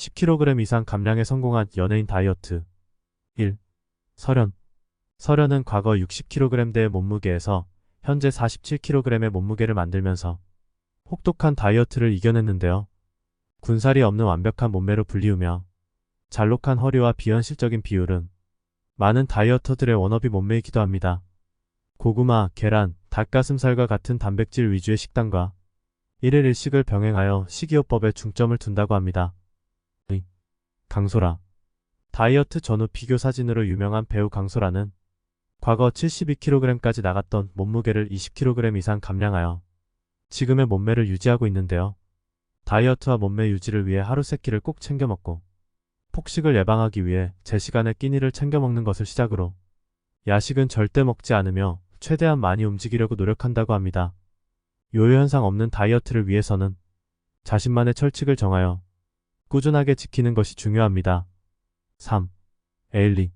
10kg 이상 감량에 성공한 연예인 다이어트. 1. 설현. 설현은 과거 60kg대의 몸무게에서 현재 47kg의 몸무게를 만들면서 혹독한 다이어트를 이겨냈는데요. 군살이 없는 완벽한 몸매로 불리우며 잘록한 허리와 비현실적인 비율은 많은 다이어터들의 워너비 몸매이기도 합니다. 고구마, 계란, 닭가슴살과 같은 단백질 위주의 식단과 1일 1식을 병행하여 식이요법에 중점을 둔다고 합니다. 강소라. 다이어트 전후 비교 사진으로 유명한 배우 강소라는 과거 72kg까지 나갔던 몸무게를 20kg 이상 감량하여 지금의 몸매를 유지하고 있는데요. 다이어트와 몸매 유지를 위해 하루 3끼를 꼭 챙겨 먹고 폭식을 예방하기 위해 제 시간에 끼니를 챙겨 먹는 것을 시작으로 야식은 절대 먹지 않으며 최대한 많이 움직이려고 노력한다고 합니다. 요요 현상 없는 다이어트를 위해서는 자신만의 철칙을 정하여 꾸준하게 지키는 것이 중요합니다. 3. 에일리.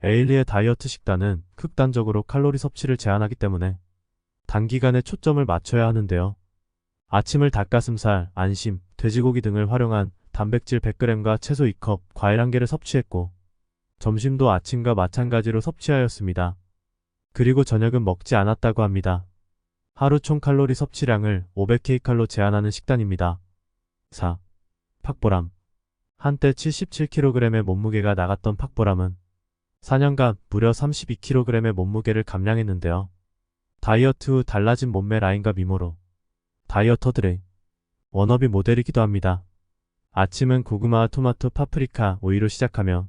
에일리의 다이어트 식단은 극단적으로 칼로리 섭취를 제한하기 때문에 단기간에 초점을 맞춰야 하는데요. 아침을 닭가슴살, 안심, 돼지고기 등을 활용한 단백질 100g과 채소 2컵, 과일 1개를 섭취했고 점심도 아침과 마찬가지로 섭취하였습니다. 그리고 저녁은 먹지 않았다고 합니다. 하루 총 칼로리 섭취량을 500kcal로 제한하는 식단입니다. 4. 팍보람. 한때 77kg의 몸무게가 나갔던 팍보람은 4년간 무려 32kg의 몸무게를 감량했는데요. 다이어트 후 달라진 몸매 라인과 미모로 다이어터들의 워너비 모델이기도 합니다. 아침은 고구마와 토마토, 파프리카, 오이로 시작하며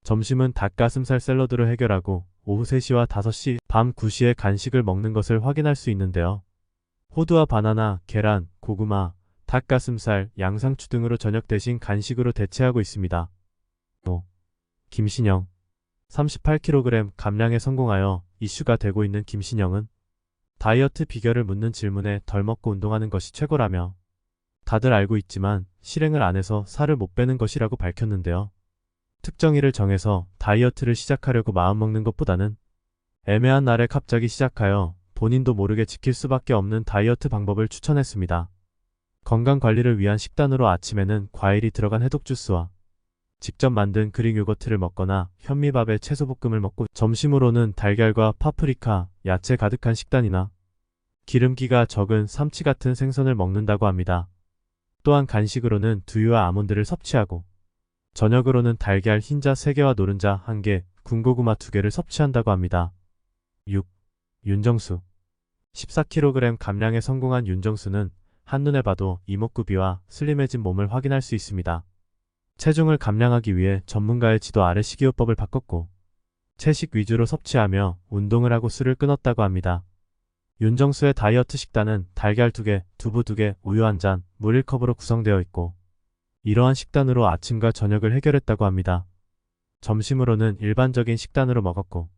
점심은 닭가슴살 샐러드로 해결하고 오후 3시와 5시, 밤 9시에 간식을 먹는 것을 확인할 수 있는데요. 호두와 바나나, 계란, 고구마, 닭가슴살, 양상추 등으로 저녁 대신 간식으로 대체하고 있습니다. 5. 김신영. 38kg 감량에 성공하여 이슈가 되고 있는 김신영은 다이어트 비결을 묻는 질문에 덜 먹고 운동하는 것이 최고라며 다들 알고 있지만 실행을 안 해서 살을 못 빼는 것이라고 밝혔는데요. 특정일을 정해서 다이어트를 시작하려고 마음먹는 것보다는 애매한 날에 갑자기 시작하여 본인도 모르게 지킬 수밖에 없는 다이어트 방법을 추천했습니다. 건강관리를 위한 식단으로 아침에는 과일이 들어간 해독 주스와 직접 만든 그릭 요거트를 먹거나 현미밥에 채소볶음을 먹고 점심으로는 달걀과 파프리카, 야채 가득한 식단이나 기름기가 적은 삼치 같은 생선을 먹는다고 합니다. 또한 간식으로는 두유와 아몬드를 섭취하고 저녁으로는 달걀 흰자 3개와 노른자 1개, 군고구마 2개를 섭취한다고 합니다. 6. 윤정수. 14kg 감량에 성공한 윤정수는 한눈에 봐도 이목구비와 슬림해진 몸을 확인할 수 있습니다. 체중을 감량하기 위해 전문가의 지도 아래 식이요법을 바꿨고 채식 위주로 섭취하며 운동을 하고 술을 끊었다고 합니다. 윤정수의 다이어트 식단은 달걀 2개, 두부 2개, 우유 1잔, 물 1컵으로 구성되어 있고 이러한 식단으로 아침과 저녁을 해결했다고 합니다. 점심으로는 일반적인 식단으로 먹었고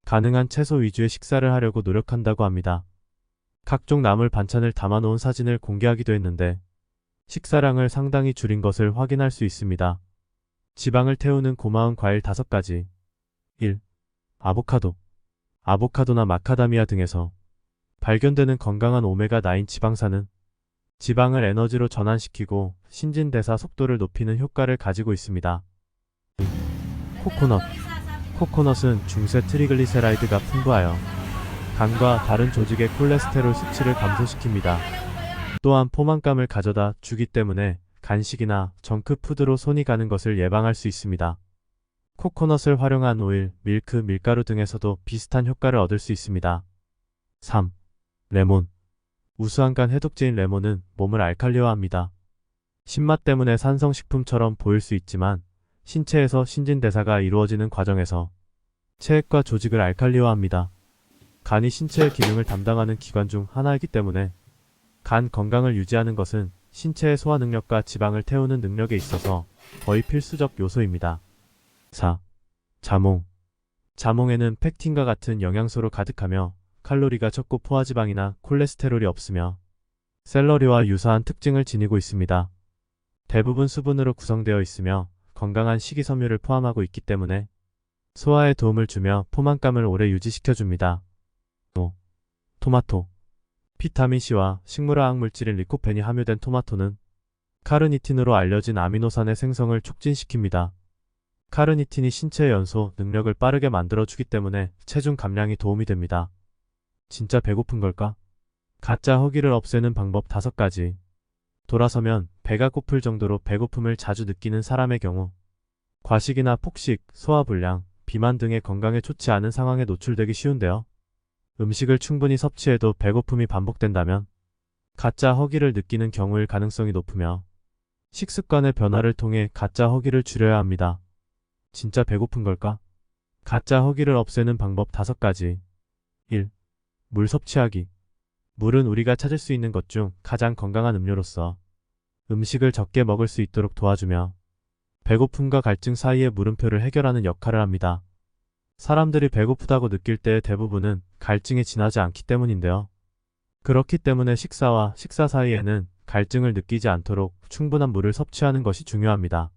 가능한 채소 위주의 식사를 하려고 노력한다고 합니다. 각종 나물 반찬을 담아놓은 사진을 공개하기도 했는데 식사량을 상당히 줄인 것을 확인할 수 있습니다. 지방을 태우는 고마운 과일 5가지. 1. 아보카도. 아보카도나 마카다미아 등에서 발견되는 건강한 오메가9 지방산은 지방을 에너지로 전환시키고 신진대사 속도를 높이는 효과를 가지고 있습니다. 코코넛. 코코넛은 중세 트리글리세라이드가 풍부하여 간과 다른 조직의 콜레스테롤 수치를 감소시킵니다. 또한 포만감을 가져다 주기 때문에 간식이나 정크푸드로 손이 가는 것을 예방할 수 있습니다. 코코넛을 활용한 오일, 밀크, 밀가루 등에서도 비슷한 효과를 얻을 수 있습니다. 3. 레몬. 우수한 간 해독제인 레몬은 몸을 알칼리화합니다. 신맛 때문에 산성식품처럼 보일 수 있지만 신체에서 신진대사가 이루어지는 과정에서 체액과 조직을 알칼리화합니다. 간이 신체의 기능을 담당하는 기관 중 하나이기 때문에 간 건강을 유지하는 것은 신체의 소화 능력과 지방을 태우는 능력에 있어서 거의 필수적 요소입니다. 4. 자몽. 자몽에는 펙틴과 같은 영양소로 가득하며 칼로리가 적고 포화지방이나 콜레스테롤이 없으며 샐러리와 유사한 특징을 지니고 있습니다. 대부분 수분으로 구성되어 있으며 건강한 식이섬유를 포함하고 있기 때문에 소화에 도움을 주며 포만감을 오래 유지시켜줍니다. 5. 토마토. 비타민C와 식물화학 물질인 리코펜이 함유된 토마토는 카르니틴으로 알려진 아미노산의 생성을 촉진시킵니다. 카르니틴이 신체의 연소 능력을 빠르게 만들어주기 때문에 체중 감량이 도움이 됩니다. 진짜 배고픈 걸까? 가짜 허기를 없애는 방법 5가지. 돌아서면 배가 고플 정도로 배고픔을 자주 느끼는 사람의 경우, 과식이나 폭식, 소화불량, 비만 등의 건강에 좋지 않은 상황에 노출되기 쉬운데요. 음식을 충분히 섭취해도 배고픔이 반복된다면 가짜 허기를 느끼는 경우일 가능성이 높으며 식습관의 변화를 통해 가짜 허기를 줄여야 합니다. 진짜 배고픈 걸까? 가짜 허기를 없애는 방법 5가지. 1. 물 섭취하기. 물은 우리가 찾을 수 있는 것 중 가장 건강한 음료로서 음식을 적게 먹을 수 있도록 도와주며 배고픔과 갈증 사이의 물음표를 해결하는 역할을 합니다. 사람들이 배고프다고 느낄 때의 대부분은 갈증에 지나지 않기 때문인데요. 그렇기 때문에 식사와 식사 사이에는 갈증을 느끼지 않도록 충분한 물을 섭취하는 것이 중요합니다.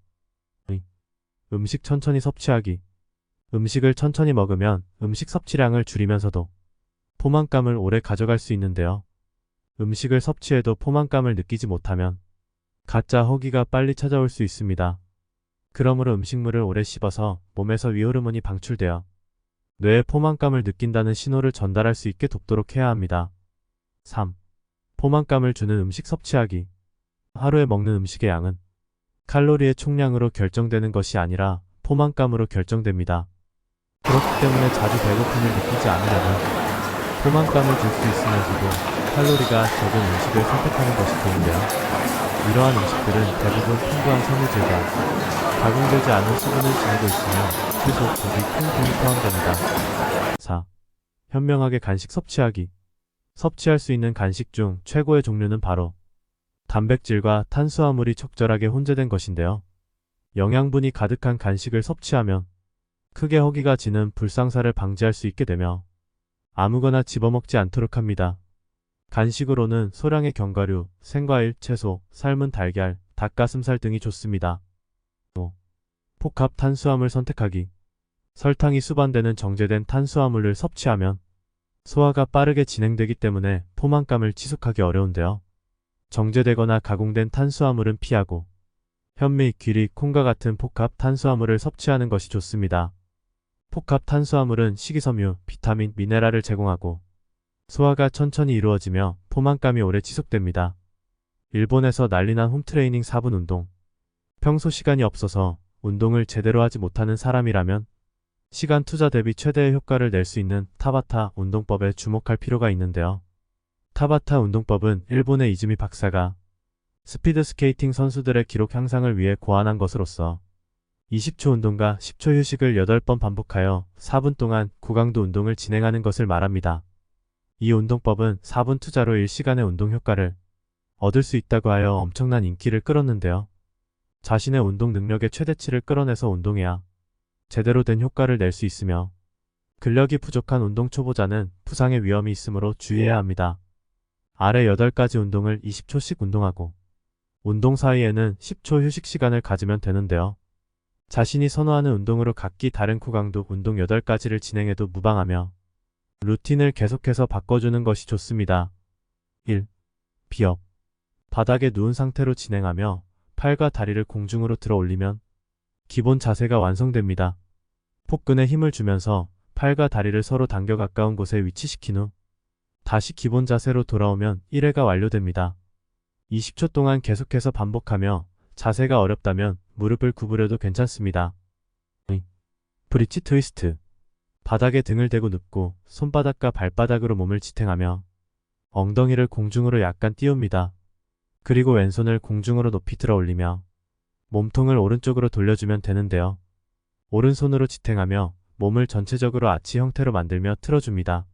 음식 천천히 섭취하기. 음식을 천천히 먹으면 음식 섭취량을 줄이면서도 포만감을 오래 가져갈 수 있는데요. 음식을 섭취해도 포만감을 느끼지 못하면 가짜 허기가 빨리 찾아올 수 있습니다. 그러므로 음식물을 오래 씹어서 몸에서 위호르몬이 방출되어 뇌에 포만감을 느낀다는 신호를 전달할 수 있게 돕도록 해야 합니다. 3. 포만감을 주는 음식 섭취하기. 하루에 먹는 음식의 양은 칼로리의 총량으로 결정되는 것이 아니라 포만감으로 결정됩니다. 그렇기 때문에 자주 배고픔을 느끼지 않으려면 포만감을 줄 수 있으면서도 칼로리가 적은 음식을 선택하는 것이 좋은데요. 이러한 음식들은 대부분 풍부한 섬유질과 가공되지 않은 수분을 지니고 있으며 채소, 고기, 콩 등이 포함됩니다. 4. 현명하게 간식 섭취하기. 섭취할 수 있는 간식 중 최고의 종류는 바로 단백질과 탄수화물이 적절하게 혼재된 것인데요. 영양분이 가득한 간식을 섭취하면 크게 허기가 지는 불상사를 방지할 수 있게 되며 아무거나 집어먹지 않도록 합니다. 간식으로는 소량의 견과류, 생과일, 채소, 삶은 달걀, 닭가슴살 등이 좋습니다. 5. 복합 탄수화물 선택하기. 설탕이 수반되는 정제된 탄수화물을 섭취하면 소화가 빠르게 진행되기 때문에 포만감을 지속하기 어려운데요. 정제되거나 가공된 탄수화물은 피하고 현미, 귀리, 콩과 같은 복합 탄수화물을 섭취하는 것이 좋습니다. 복합 탄수화물은 식이섬유, 비타민, 미네랄을 제공하고 소화가 천천히 이루어지며 포만감이 오래 지속됩니다. 일본에서 난리난 홈트레이닝 4분 운동. 평소 시간이 없어서 운동을 제대로 하지 못하는 사람이라면 시간 투자 대비 최대의 효과를 낼 수 있는 타바타 운동법에 주목할 필요가 있는데요. 타바타 운동법은 일본의 이즈미 박사가 스피드 스케이팅 선수들의 기록 향상을 위해 고안한 것으로서 20초 운동과 10초 휴식을 8번 반복하여 4분 동안 고강도 운동을 진행하는 것을 말합니다. 이 운동법은 4분 투자로 1시간의 운동 효과를 얻을 수 있다고 하여 엄청난 인기를 끌었는데요. 자신의 운동 능력의 최대치를 끌어내서 운동해야 제대로 된 효과를 낼 수 있으며 근력이 부족한 운동 초보자는 부상의 위험이 있으므로 주의해야 합니다. 아래 8가지 운동을 20초씩 운동하고 운동 사이에는 10초 휴식 시간을 가지면 되는데요. 자신이 선호하는 운동으로 각기 다른 고강도 운동 8가지를 진행해도 무방하며 루틴을 계속해서 바꿔주는 것이 좋습니다. 1. 비업. 바닥에 누운 상태로 진행하며 팔과 다리를 공중으로 들어 올리면 기본 자세가 완성됩니다. 복근에 힘을 주면서 팔과 다리를 서로 당겨 가까운 곳에 위치시킨 후 다시 기본 자세로 돌아오면 1회가 완료됩니다. 20초 동안 계속해서 반복하며 자세가 어렵다면 무릎을 구부려도 괜찮습니다. 브릿지 트위스트. 바닥에 등을 대고 눕고 손바닥과 발바닥으로 몸을 지탱하며 엉덩이를 공중으로 약간 띄웁니다. 그리고 왼손을 공중으로 높이 들어 올리며 몸통을 오른쪽으로 돌려주면 되는데요. 오른손으로 지탱하며 몸을 전체적으로 아치 형태로 만들며 틀어줍니다.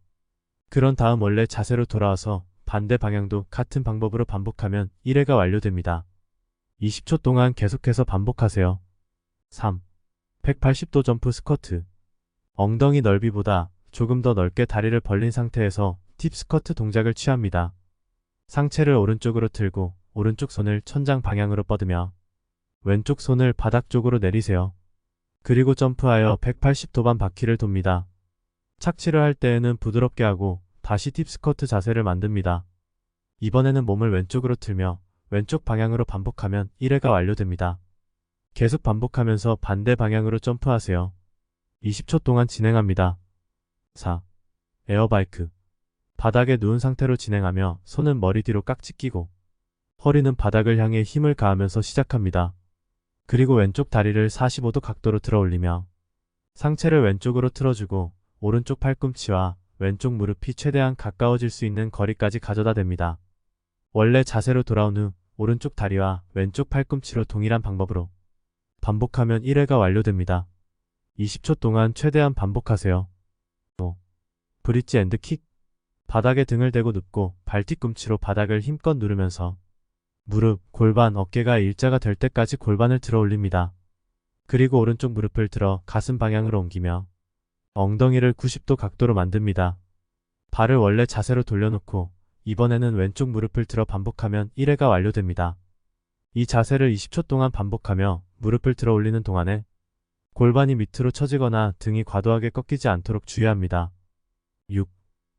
그런 다음 원래 자세로 돌아와서 반대 방향도 같은 방법으로 반복하면 1회가 완료됩니다. 20초 동안 계속해서 반복하세요. 3. 180도 점프 스쿼트. 엉덩이 넓이보다 조금 더 넓게 다리를 벌린 상태에서 딥 스쿼트 동작을 취합니다. 상체를 오른쪽으로 틀고 오른쪽 손을 천장 방향으로 뻗으며 왼쪽 손을 바닥 쪽으로 내리세요. 그리고 점프하여 180도 반 바퀴를 돕니다. 착지를 할 때에는 부드럽게 하고 다시 딥 스쿼트 자세를 만듭니다. 이번에는 몸을 왼쪽으로 틀며 왼쪽 방향으로 반복하면 1회가 완료됩니다. 계속 반복하면서 반대 방향으로 점프하세요. 20초 동안 진행합니다. 4. 에어바이크. 바닥에 누운 상태로 진행하며 손은 머리 뒤로 깍지 끼고 허리는 바닥을 향해 힘을 가하면서 시작합니다. 그리고 왼쪽 다리를 45도 각도로 들어 올리며 상체를 왼쪽으로 틀어주고 오른쪽 팔꿈치와 왼쪽 무릎이 최대한 가까워질 수 있는 거리까지 가져다 댑니다. 원래 자세로 돌아온 후 오른쪽 다리와 왼쪽 팔꿈치로 동일한 방법으로 반복하면 1회가 완료됩니다. 20초 동안 최대한 반복하세요. 5. 브릿지 앤드 킥. 바닥에 등을 대고 눕고 발 뒤꿈치로 바닥을 힘껏 누르면서 무릎, 골반, 어깨가 일자가 될 때까지 골반을 들어 올립니다. 그리고 오른쪽 무릎을 들어 가슴 방향으로 옮기며 엉덩이를 90도 각도로 만듭니다. 발을 원래 자세로 돌려놓고 이번에는 왼쪽 무릎을 들어 반복하면 1회가 완료됩니다. 이 자세를 20초 동안 반복하며 무릎을 들어 올리는 동안에 골반이 밑으로 처지거나 등이 과도하게 꺾이지 않도록 주의합니다. 6.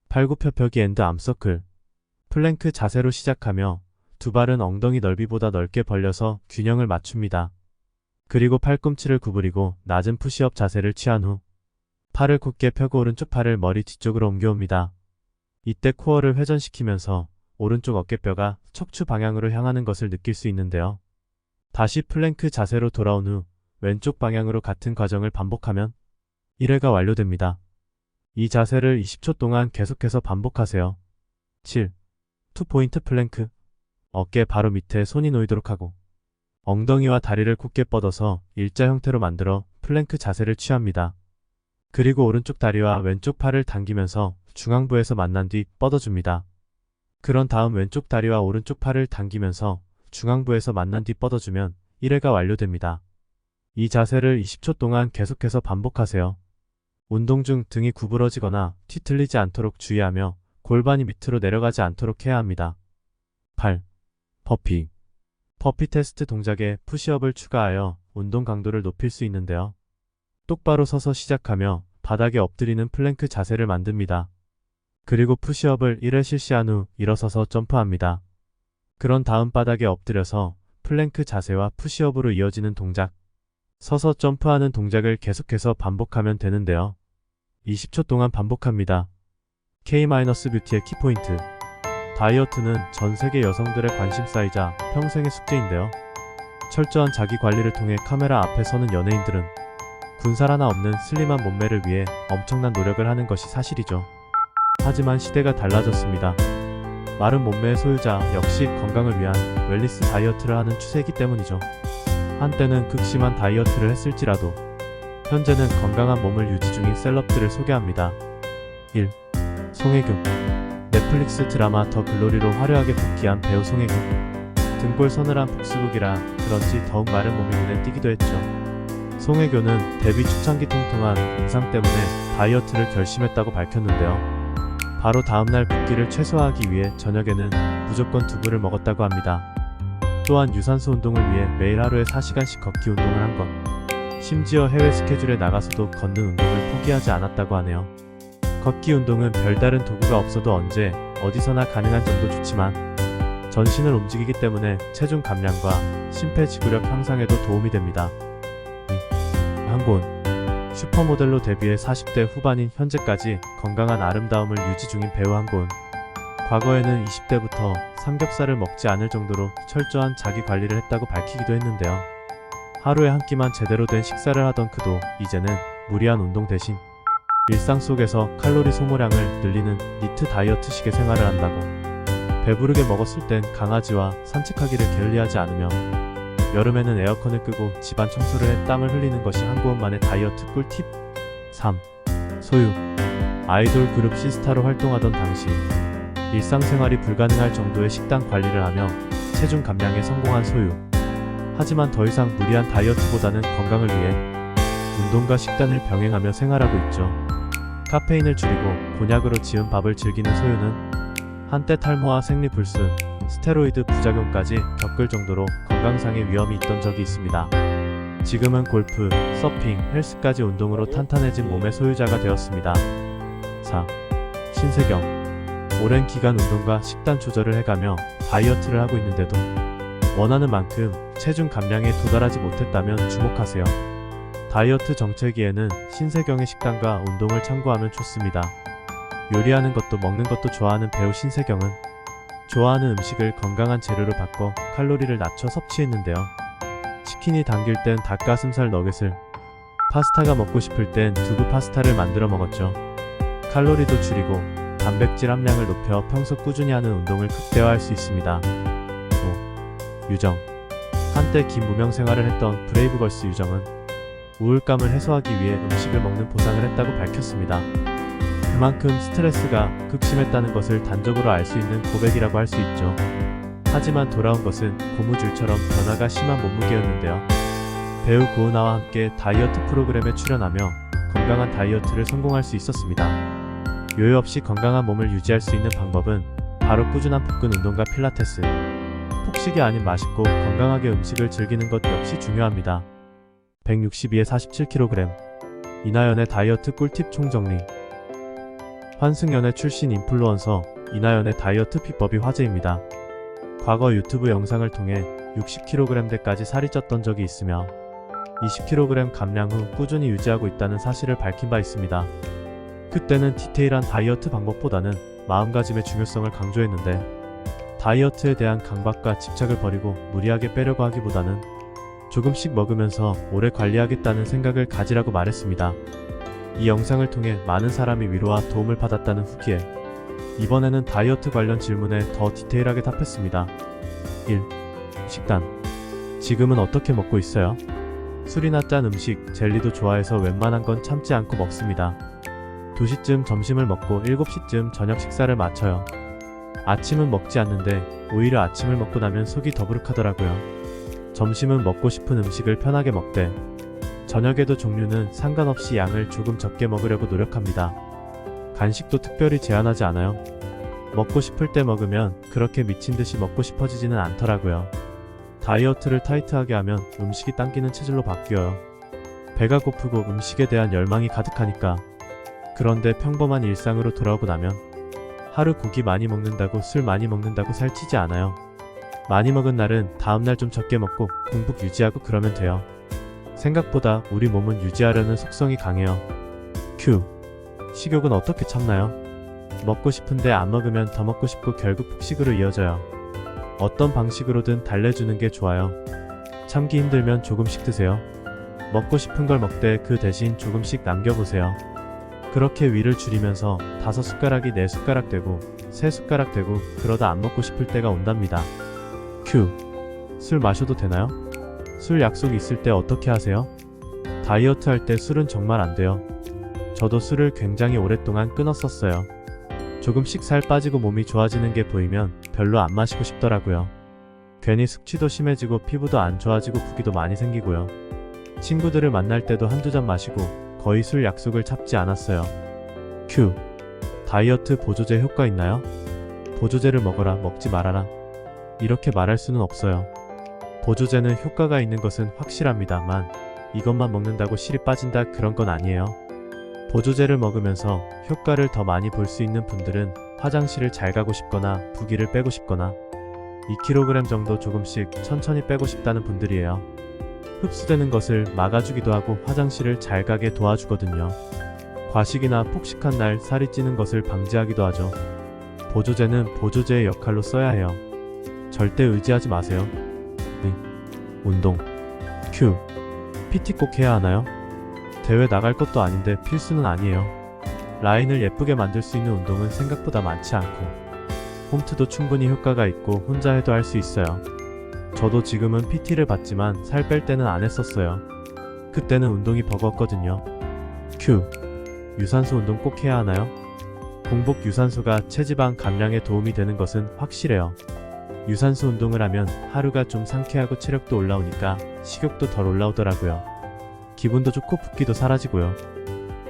팔굽혀펴기 앤드 암서클. 플랭크 자세로 시작하며 두 발은 엉덩이 넓이보다 넓게 벌려서 균형을 맞춥니다. 그리고 팔꿈치를 구부리고 낮은 푸시업 자세를 취한 후 팔을 곧게 펴고 오른쪽 팔을 머리 뒤쪽으로 옮겨옵니다. 이때 코어를 회전시키면서 오른쪽 어깨뼈가 척추 방향으로 향하는 것을 느낄 수 있는데요. 다시 플랭크 자세로 돌아온 후 왼쪽 방향으로 같은 과정을 반복하면 1회가 완료됩니다. 이 자세를 20초 동안 계속해서 반복하세요. 7. 투포인트 플랭크. 어깨 바로 밑에 손이 놓이도록 하고 엉덩이와 다리를 곧게 뻗어서 일자 형태로 만들어 플랭크 자세를 취합니다. 그리고 오른쪽 다리와 왼쪽 팔을 당기면서 중앙부에서 만난 뒤 뻗어줍니다. 그런 다음 왼쪽 다리와 오른쪽 팔을 당기면서 중앙부에서 만난 뒤 뻗어주면 1회가 완료됩니다. 이 자세를 20초 동안 계속해서 반복하세요. 운동 중 등이 구부러지거나 뒤틀리지 않도록 주의하며 골반이 밑으로 내려가지 않도록 해야 합니다. 8. 버피. 버피 테스트 동작에 푸시업을 추가하여 운동 강도를 높일 수 있는데요. 똑바로 서서 시작하며 바닥에 엎드리는 플랭크 자세를 만듭니다. 그리고 푸시업을 1회 실시한 후 일어서서 점프합니다. 그런 다음 바닥에 엎드려서 플랭크 자세와 푸시업으로 이어지는 동작, 서서 점프하는 동작을 계속해서 반복하면 되는데요. 20초 동안 반복합니다. K-뷰티의 키포인트. 다이어트는 전 세계 여성들의 관심사이자 평생의 숙제인데요. 철저한 자기 관리를 통해 카메라 앞에 서는 연예인들은 군살 하나 없는 슬림한 몸매를 위해 엄청난 노력을 하는 것이 사실이죠. 하지만 시대가 달라졌습니다. 마른 몸매의 소유자 역시 건강을 위한 웰니스 다이어트를 하는 추세이기 때문이죠. 한때는 극심한 다이어트를 했을지라도 현재는 건강한 몸을 유지 중인 셀럽들을 소개합니다. 1. 송혜교. 넷플릭스 드라마 더 글로리로 화려하게 복귀한 배우 송혜교. 등골 서늘한 복수극이라 그런지 더욱 마른 몸이 눈에 띄기도 했죠. 송혜교는 데뷔 초창기 통통한 인상 때문에 다이어트를 결심했다고 밝혔는데요. 바로 다음날 붓기를 최소화하기 위해 저녁에는 무조건 두부를 먹었다고 합니다. 또한 유산소 운동을 위해 매일 하루에 4시간씩 걷기 운동을 한 것. 심지어 해외 스케줄에 나가서도 걷는 운동을 포기하지 않았다고 하네요. 걷기 운동은 별다른 도구가 없어도 언제 어디서나 가능한 점도 좋지만 전신을 움직이기 때문에 체중 감량과 심폐지구력 향상에도 도움이 됩니다. 한고은. 슈퍼모델로 데뷔해 40대 후반인 현재까지 건강한 아름다움을 유지 중인 배우 한고은. 과거에는 20대부터 삼겹살을 먹지 않을 정도로 철저한 자기 관리를 했다고 밝히기도 했는데요. 하루에 한 끼만 제대로 된 식사를 하던 그도 이제는 무리한 운동 대신 일상 속에서 칼로리 소모량을 늘리는 니트 다이어트식의 생활을 한다고. 배부르게 먹었을 땐 강아지와 산책하기를 게을리하지 않으며 여름에는 에어컨을 끄고 집안 청소를 해 땀을 흘리는 것이 한고은만의 다이어트 꿀팁. 3. 소유. 아이돌 그룹 시스타로 활동하던 당시 일상생활이 불가능할 정도의 식단 관리를 하며 체중 감량에 성공한 소유. 하지만 더 이상 무리한 다이어트보다는 건강을 위해 운동과 식단을 병행하며 생활하고 있죠. 카페인을 줄이고 곤약으로 지은 밥을 즐기는 소유는 한때 탈모와 생리불순, 스테로이드 부작용까지 겪을 정도로 건강상의 위험이 있던 적이 있습니다. 지금은 골프, 서핑, 헬스까지 운동으로 탄탄해진 몸의 소유자가 되었습니다. 4. 신세경. 오랜 기간 운동과 식단 조절을 해가며 다이어트를 하고 있는데도 원하는 만큼 체중 감량에 도달하지 못했다면 주목하세요. 다이어트 정체기에는 신세경의 식단과 운동을 참고하면 좋습니다. 요리하는 것도 먹는 것도 좋아하는 배우 신세경은 좋아하는 음식을 건강한 재료로 바꿔 칼로리를 낮춰 섭취했는데요. 치킨이 당길 땐 닭가슴살 너겟을, 파스타가 먹고 싶을 땐 두부 파스타를 만들어 먹었죠. 칼로리도 줄이고 단백질 함량을 높여 평소 꾸준히 하는 운동을 극대화할 수 있습니다. 유정. 한때 긴 무명 생활을 했던 브레이브걸스 유정은 우울감을 해소하기 위해 음식을 먹는 보상을 했다고 밝혔습니다. 그만큼 스트레스가 극심했다는 것을 단적으로 알 수 있는 고백이라고 할 수 있죠. 하지만 돌아온 것은 고무줄처럼 변화가 심한 몸무게였는데요. 배우 고은아와 함께 다이어트 프로그램에 출연하며 건강한 다이어트를 성공할 수 있었습니다. 요요 없이 건강한 몸을 유지할 수 있는 방법은 바로 꾸준한 복근 운동과 필라테스, 폭식이 아닌 맛있고 건강하게 음식을 즐기는 것 역시 중요합니다. 162에 47kg. 이나연의 다이어트 꿀팁 총정리. 환승연애 출신 인플루언서 이나연의 다이어트 비법이 화제입니다. 과거 유튜브 영상을 통해 60kg대까지 살이 쪘던 적이 있으며 20kg 감량 후 꾸준히 유지하고 있다는 사실을 밝힌 바 있습니다. 그때는 디테일한 다이어트 방법보다는 마음가짐의 중요성을 강조했는데 다이어트에 대한 강박과 집착을 버리고 무리하게 빼려고 하기보다는 조금씩 먹으면서 오래 관리하겠다는 생각을 가지라고 말했습니다. 이 영상을 통해 많은 사람이 위로와 도움을 받았다는 후기에 이번에는 다이어트 관련 질문에 더 디테일하게 답했습니다. 1. 식단. 지금은 어떻게 먹고 있어요? 술이나 짠 음식, 젤리도 좋아해서 웬만한 건 참지 않고 먹습니다. 2시쯤 점심을 먹고 7시쯤 저녁 식사를 마쳐요. 아침은 먹지 않는데 오히려 아침을 먹고 나면 속이 더부룩하더라고요. 점심은 먹고 싶은 음식을 편하게 먹되 저녁에도 종류는 상관없이 양을 조금 적게 먹으려고 노력합니다. 간식도 특별히 제한하지 않아요. 먹고 싶을 때 먹으면 그렇게 미친 듯이 먹고 싶어지지는 않더라고요. 다이어트를 타이트하게 하면 음식이 당기는 체질로 바뀌어요. 배가 고프고 음식에 대한 열망이 가득하니까. 그런데 평범한 일상으로 돌아오고 나면 하루 고기 많이 먹는다고 술 많이 먹는다고 살찌지 않아요. 많이 먹은 날은 다음날 좀 적게 먹고 공복 유지하고 그러면 돼요. 생각보다 우리 몸은 유지하려는 속성이 강해요. Q. 식욕은 어떻게 참나요? 먹고 싶은데 안 먹으면 더 먹고 싶고 결국 폭식으로 이어져요. 어떤 방식으로든 달래주는 게 좋아요. 참기 힘들면 조금씩 드세요. 먹고 싶은 걸 먹되 그 대신 조금씩 남겨보세요. 그렇게 위를 줄이면서 5숟가락이 4숟가락 되고 3숟가락 되고 그러다 안 먹고 싶을 때가 온답니다. Q. 술 마셔도 되나요? 술 약속 있을 때 어떻게 하세요? 다이어트 할 때 술은 정말 안 돼요. 저도 술을 굉장히 오랫동안 끊었었어요. 조금씩 살 빠지고 몸이 좋아지는 게 보이면 별로 안 마시고 싶더라고요. 괜히 숙취도 심해지고 피부도 안 좋아지고 부기도 많이 생기고요. 친구들을 만날 때도 한두 잔 마시고 거의 술 약속을 잡지 않았어요. Q. 다이어트 보조제 효과 있나요? 보조제를 먹어라, 먹지 말아라. 이렇게 말할 수는 없어요. 보조제는 효과가 있는 것은 확실합니다만 이것만 먹는다고 실이 빠진다 그런 건 아니에요. 보조제를 먹으면서 효과를 더 많이 볼 수 있는 분들은 화장실을 잘 가고 싶거나 부기를 빼고 싶거나 2kg 정도 조금씩 천천히 빼고 싶다는 분들이에요. 흡수되는 것을 막아주기도 하고 화장실을 잘 가게 도와주거든요. 과식이나 폭식한 날 살이 찌는 것을 방지하기도 하죠. 보조제는 보조제의 역할로 써야 해요. 절대 의지하지 마세요. 운동. Q. PT 꼭 해야 하나요? 대회 나갈 것도 아닌데 필수는 아니에요. 라인을 예쁘게 만들 수 있는 운동은 생각보다 많지 않고 홈트도 충분히 효과가 있고 혼자 해도 할 수 있어요. 저도 지금은 PT를 받지만 살 뺄 때는 안 했었어요. 그때는 운동이 버거웠거든요. Q. 유산소 운동 꼭 해야 하나요? 공복 유산소가 체지방 감량에 도움이 되는 것은 확실해요. 유산소 운동을 하면 하루가 좀 상쾌하고 체력도 올라오니까 식욕도 덜 올라오더라고요. 기분도 좋고 붓기도 사라지고요.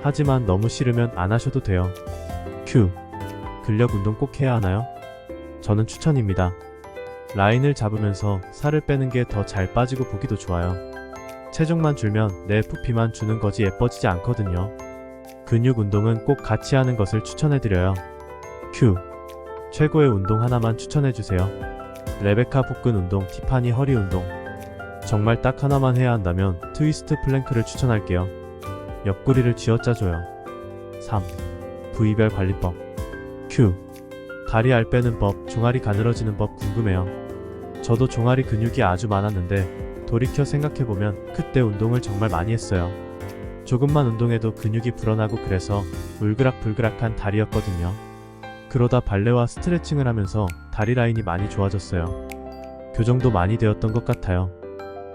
하지만 너무 싫으면 안 하셔도 돼요. Q. 근력 운동 꼭 해야 하나요? 저는 추천입니다. 라인을 잡으면서 살을 빼는 게 더 잘 빠지고 보기도 좋아요. 체중만 줄면 내 부피만 주는 거지 예뻐지지 않거든요. 근육 운동은 꼭 같이 하는 것을 추천해드려요. Q. 최고의 운동 하나만 추천해주세요. 레베카 복근 운동, 티파니 허리 운동. 정말 딱 하나만 해야 한다면 트위스트 플랭크를 추천할게요. 옆구리를 쥐어짜줘요. 3. 부위별 관리법. Q. 다리 알 빼는 법, 종아리 가늘어지는 법 궁금해요. 저도 종아리 근육이 아주 많았는데 돌이켜 생각해보면 그때 운동을 정말 많이 했어요. 조금만 운동해도 근육이 불어나고 그래서 울그락불그락한 다리였거든요. 그러다 발레와 스트레칭을 하면서 다리 라인이 많이 좋아졌어요. 교정도 많이 되었던 것 같아요.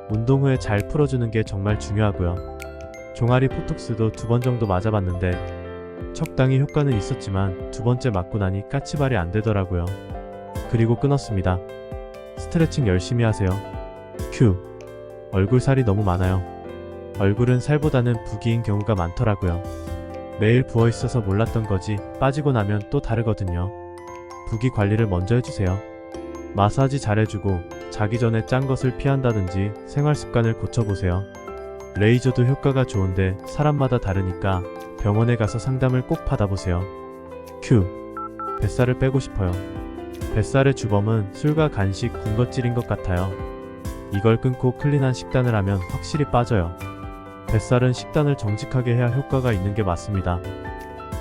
운동 후에 잘 풀어주는 게 정말 중요하고요. 종아리 포톡스도 2번 정도 맞아봤는데 적당히 효과는 있었지만 2번째 맞고 나니 까치발이 안 되더라고요. 그리고 끊었습니다. 스트레칭 열심히 하세요. Q. 얼굴 살이 너무 많아요. 얼굴은 살보다는 부기인 경우가 많더라고요. 매일 부어있어서 몰랐던 거지 빠지고 나면 또 다르거든요. 부기 관리를 먼저 해주세요. 마사지 잘해주고 자기 전에 짠 것을 피한다든지 생활 습관을 고쳐보세요. 레이저도 효과가 좋은데 사람마다 다르니까 병원에 가서 상담을 꼭 받아보세요. Q. 뱃살을 빼고 싶어요. 뱃살의 주범은 술과 간식, 군것질인 것 같아요. 이걸 끊고 클린한 식단을 하면 확실히 빠져요. 뱃살은 식단을 정직하게 해야 효과가 있는 게 맞습니다.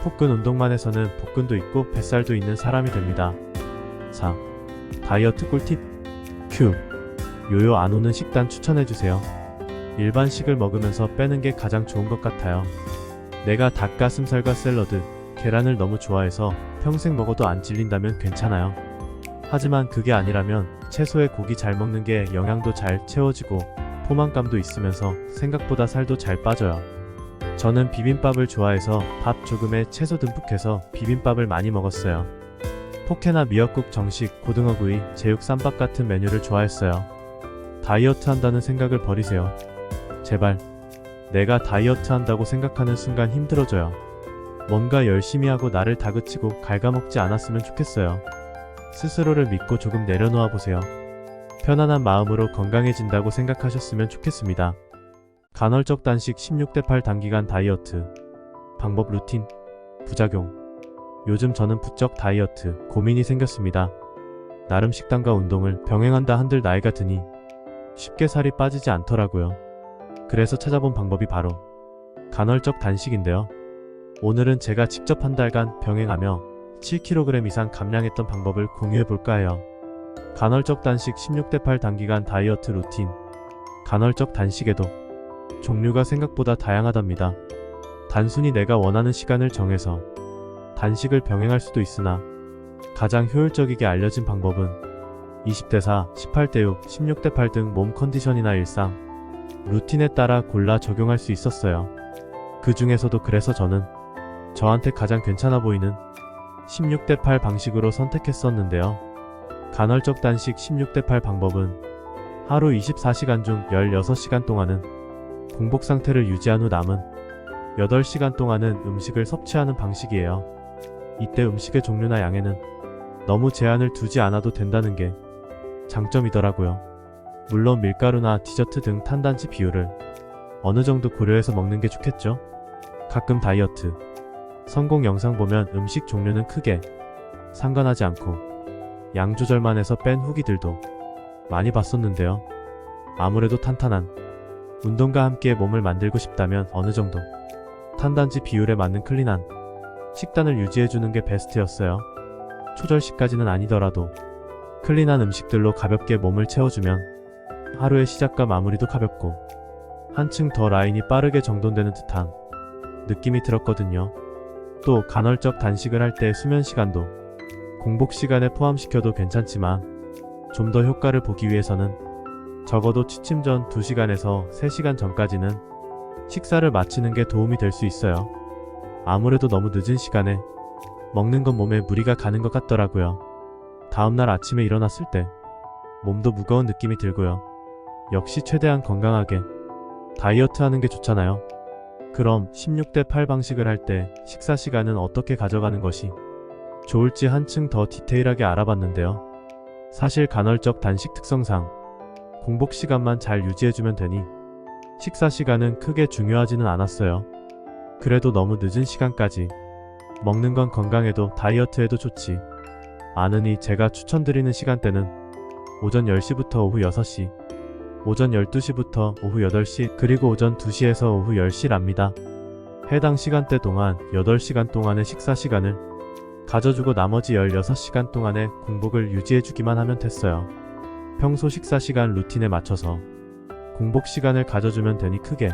복근 운동만 해서는 복근도 있고 뱃살도 있는 사람이 됩니다. 4. 다이어트 꿀팁. Q. 요요 안 오는 식단 추천해주세요. 일반식을 먹으면서 빼는 게 가장 좋은 것 같아요. 내가 닭가슴살과 샐러드, 계란을 너무 좋아해서 평생 먹어도 안 질린다면 괜찮아요. 하지만 그게 아니라면 채소에 고기 잘 먹는 게 영양도 잘 채워지고 포만감도 있으면서 생각보다 살도 잘 빠져요. 저는 비빔밥을 좋아해서 밥 조금에 채소 듬뿍해서 비빔밥을 많이 먹었어요. 포케나 미역국 정식, 고등어구이, 제육 쌈밥 같은 메뉴를 좋아했어요. 다이어트 한다는 생각을 버리세요. 제발. 내가 다이어트 한다고 생각하는 순간 힘들어져요. 뭔가 열심히 하고 나를 다그치고 갉아먹지 않았으면 좋겠어요. 스스로를 믿고 조금 내려놓아 보세요. 편안한 마음으로 건강해진다고 생각하셨으면 좋겠습니다. 간헐적 단식 16대8 단기간 다이어트. 방법 루틴. 부작용. 요즘 저는 부쩍 다이어트 고민이 생겼습니다. 나름 식단과 운동을 병행한다 한들 나이가 드니 쉽게 살이 빠지지 않더라고요. 그래서 찾아본 방법이 바로 간헐적 단식인데요. 오늘은 제가 직접 한 달간 병행하며 7kg 이상 감량했던 방법을 공유해볼까 해요. 간헐적 단식 16대8 단기간 다이어트 루틴. 간헐적 단식에도 종류가 생각보다 다양하답니다. 단순히 내가 원하는 시간을 정해서 단식을 병행할 수도 있으나 가장 효율적이게 알려진 방법은 20대4, 18대6, 16대8 등 몸 컨디션이나 일상, 루틴에 따라 골라 적용할 수 있었어요. 그 중에서도 그래서 저는 저한테 가장 괜찮아 보이는 16대8 방식으로 선택했었는데요. 간헐적 단식 16대8 방법은 하루 24시간 중 16시간 동안은 공복 상태를 유지한 후 남은 8시간 동안은 음식을 섭취하는 방식이에요. 이때 음식의 종류나 양에는 너무 제한을 두지 않아도 된다는 게 장점이더라고요. 물론 밀가루나 디저트 등 탄단지 비율을 어느 정도 고려해서 먹는 게 좋겠죠? 가끔 다이어트 성공 영상 보면 음식 종류는 크게 상관하지 않고 양 조절만 해서 뺀 후기들도 많이 봤었는데요. 아무래도 탄탄한 운동과 함께 몸을 만들고 싶다면 어느 정도 탄단지 비율에 맞는 클린한 식단을 유지해주는 게 베스트였어요. 초절식까지는 아니더라도 클린한 음식들로 가볍게 몸을 채워주면 하루의 시작과 마무리도 가볍고 한층 더 라인이 빠르게 정돈되는 듯한 느낌이 들었거든요. 또 간헐적 단식을 할 때 수면 시간도 공복 시간에 포함시켜도 괜찮지만 좀 더 효과를 보기 위해서는 적어도 취침 전 2시간에서 3시간 전까지는 식사를 마치는 게 도움이 될 수 있어요. 아무래도 너무 늦은 시간에 먹는 건 몸에 무리가 가는 것 같더라고요. 다음날 아침에 일어났을 때 몸도 무거운 느낌이 들고요. 역시 최대한 건강하게 다이어트 하는 게 좋잖아요. 그럼 16대8 방식을 할 때 식사 시간은 어떻게 가져가는 것이 좋을지 한층 더 디테일하게 알아봤는데요. 사실 간헐적 단식 특성상 공복 시간만 잘 유지해주면 되니 식사 시간은 크게 중요하지는 않았어요. 그래도 너무 늦은 시간까지 먹는 건 건강에도 다이어트에도 좋지 않으니 제가 추천드리는 시간대는 오전 10시부터 오후 6시, 오전 12시부터 오후 8시, 그리고 오전 2시에서 오후 10시랍니다. 해당 시간대 동안 8시간 동안의 식사 시간을 가져주고 나머지 16시간 동안의 공복을 유지해주기만 하면 됐어요. 평소 식사 시간 루틴에 맞춰서 공복 시간을 가져주면 되니 크게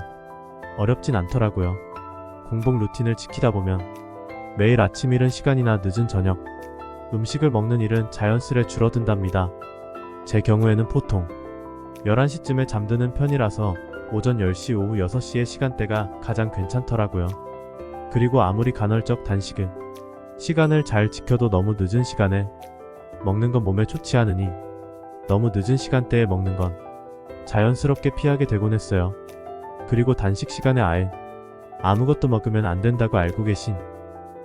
어렵진 않더라고요. 공복 루틴을 지키다 보면 매일 아침 이른 시간이나 늦은 저녁 음식을 먹는 일은 자연스레 줄어든답니다. 제 경우에는 보통 11시쯤에 잠드는 편이라서 오전 10시, 오후 6시의 시간대가 가장 괜찮더라고요. 그리고 아무리 간헐적 단식을 시간을 잘 지켜도 너무 늦은 시간에 먹는 건 몸에 좋지 않으니 너무 늦은 시간대에 먹는 건 자연스럽게 피하게 되곤 했어요. 그리고 단식 시간에 아예 아무것도 먹으면 안 된다고 알고 계신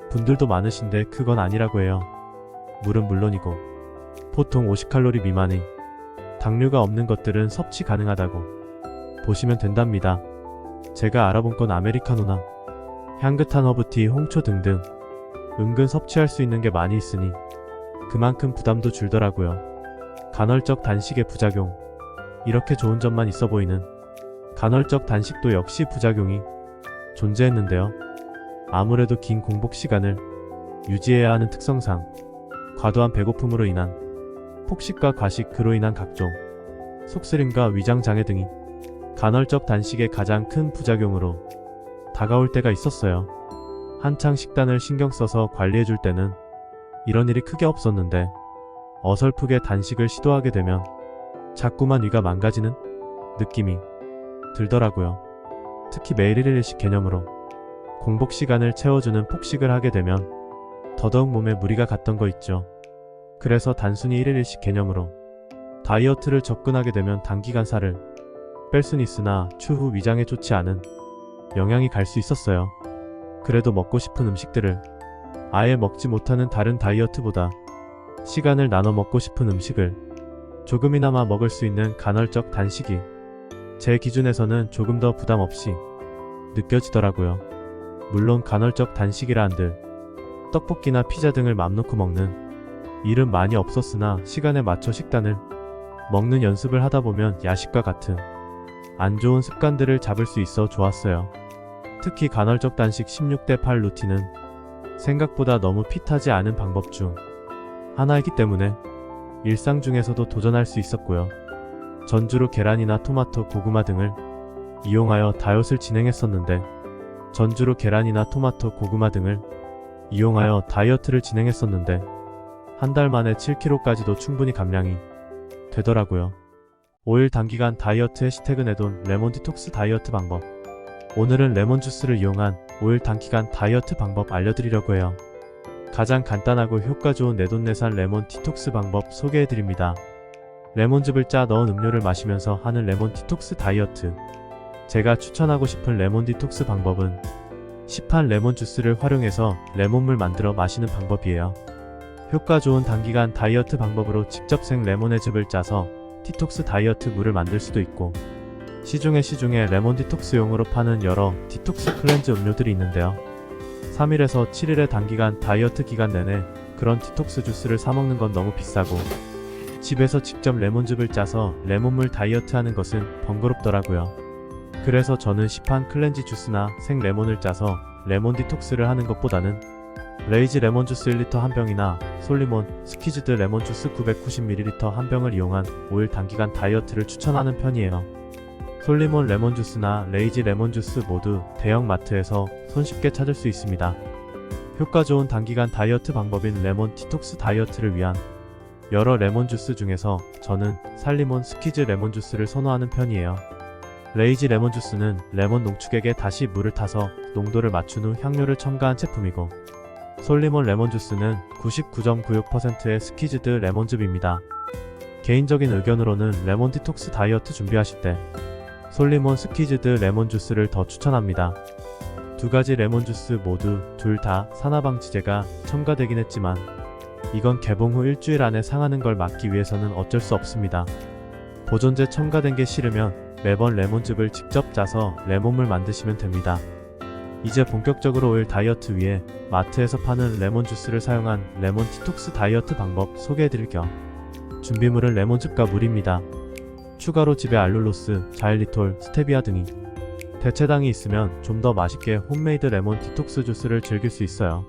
분들도 많으신데 그건 아니라고 해요. 물은 물론이고 보통 50칼로리 미만의 당류가 없는 것들은 섭취 가능하다고 보시면 된답니다. 제가 알아본 건 아메리카노나 향긋한 허브티, 홍초 등등 은근 섭취할 수 있는 게 많이 있으니 그만큼 부담도 줄더라고요. 간헐적 단식의 부작용, 이렇게 좋은 점만 있어 보이는 간헐적 단식도 역시 부작용이 존재했는데요. 아무래도 긴 공복 시간을 유지해야 하는 특성상 과도한 배고픔으로 인한 폭식과 과식, 그로 인한 각종 속쓰림과 위장 장애 등이 간헐적 단식의 가장 큰 부작용으로 다가올 때가 있었어요. 한창 식단을 신경 써서 관리해줄 때는 이런 일이 크게 없었는데 어설프게 단식을 시도하게 되면 자꾸만 위가 망가지는 느낌이 들더라고요. 특히 매일 1일씩 개념으로 공복 시간을 채워주는 폭식을 하게 되면 더더욱 몸에 무리가 갔던 거 있죠. 그래서 단순히 1일씩 개념으로 다이어트를 접근하게 되면 단기간 살을 뺄 수는 있으나 추후 위장에 좋지 않은 영향이 갈 수 있었어요. 그래도 먹고 싶은 음식들을 아예 먹지 못하는 다른 다이어트보다 시간을 나눠 먹고 싶은 음식을 조금이나마 먹을 수 있는 간헐적 단식이 제 기준에서는 조금 더 부담 없이 느껴지더라고요. 물론 간헐적 단식이라 한들 떡볶이나 피자 등을 맘 놓고 먹는 일은 많이 없었으나 시간에 맞춰 식단을 먹는 연습을 하다 보면 야식과 같은 안 좋은 습관들을 잡을 수 있어 좋았어요. 특히 간헐적 단식 16대8 루틴은 생각보다 너무 핏하지 않은 방법 중 하나이기 때문에 일상 중에서도 도전할 수 있었고요. 전주로 계란이나 토마토, 고구마 등을 이용하여 다이어트를 진행했었는데 한 달 만에 7kg까지도 충분히 감량이 되더라고요. 5일 단기간 다이어트 해시태그 내돈 레몬 디톡스 다이어트 방법. 오늘은 레몬 주스를 이용한 5일 단기간 다이어트 방법 알려드리려고 해요. 가장 간단하고 효과 좋은 내돈내산 레몬 디톡스 방법 소개해드립니다. 레몬즙을 짜 넣은 음료를 마시면서 하는 레몬 디톡스 다이어트. 제가 추천하고 싶은 레몬 디톡스 방법은 시판 레몬 주스를 활용해서 레몬물 만들어 마시는 방법이에요. 효과 좋은 단기간 다이어트 방법으로 직접 생 레몬의 즙을 짜서 디톡스 다이어트 물을 만들 수도 있고 시중에 레몬 디톡스용으로 파는 여러 디톡스 클렌즈 음료들이 있는데요. 3일에서 7일의 단기간 다이어트 기간 내내 그런 디톡스 주스를 사먹는 건 너무 비싸고 집에서 직접 레몬즙을 짜서 레몬물 다이어트 하는 것은 번거롭더라고요. 그래서 저는 시판 클렌지 주스나 생 레몬을 짜서 레몬 디톡스를 하는 것보다는 레이지 레몬 주스 1리터 한 병이나 솔리몬 스퀴즈드 레몬 주스 990ml 한 병을 이용한 5일 단기간 다이어트를 추천하는 편이에요. 솔리몬 레몬 주스나 레이지 레몬 주스 모두 대형 마트에서 손쉽게 찾을 수 있습니다. 효과 좋은 단기간 다이어트 방법인 레몬 디톡스 다이어트를 위한 여러 레몬 주스 중에서 저는 살리몬 스퀴즈 레몬 주스를 선호하는 편이에요. 레이지 레몬 주스는 레몬 농축액에 다시 물을 타서 농도를 맞춘 후 향료를 첨가한 제품이고 솔리몬 레몬 주스는 99.96%의 스퀴즈드 레몬즙입니다. 개인적인 의견으로는 레몬 디톡스 다이어트 준비하실 때 솔리몬 스퀴즈드 레몬 주스를 더 추천합니다. 두 가지 레몬 주스 모두 둘 다 산화방지제가 첨가되긴 했지만 이건 개봉 후 일주일 안에 상하는 걸 막기 위해서는 어쩔 수 없습니다. 보존제 첨가된 게 싫으면 매번 레몬즙을 직접 짜서 레몬물 만드시면 됩니다. 이제 본격적으로 5일 다이어트 위해 마트에서 파는 레몬 주스를 사용한 레몬 디톡스 다이어트 방법 소개해드릴 겸 준비물은 레몬즙과 물입니다. 추가로 집에 알룰로스, 자일리톨, 스테비아 등이 대체당이 있으면 좀 더 맛있게 홈메이드 레몬 디톡스 주스를 즐길 수 있어요.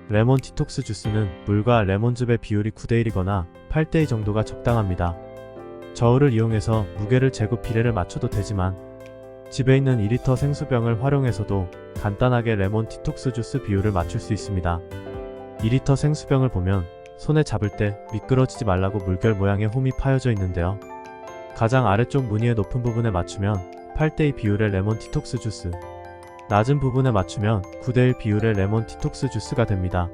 레몬 디톡스 주스는 물과 레몬즙의 비율이 9대1이거나 8대2 정도가 적당합니다. 저울을 이용해서 무게를 재고 비례를 맞춰도 되지만 집에 있는 2리터 생수병을 활용해서도 간단하게 레몬 디톡스 주스 비율을 맞출 수 있습니다. 2리터 생수병을 보면 손에 잡을 때 미끄러지지 말라고 물결 모양의 홈이 파여져 있는데요. 가장 아래쪽 무늬의 높은 부분에 맞추면 8대2 비율의 레몬 디톡스 주스, 낮은 부분에 맞추면 9대1 비율의 레몬 디톡스 주스가 됩니다.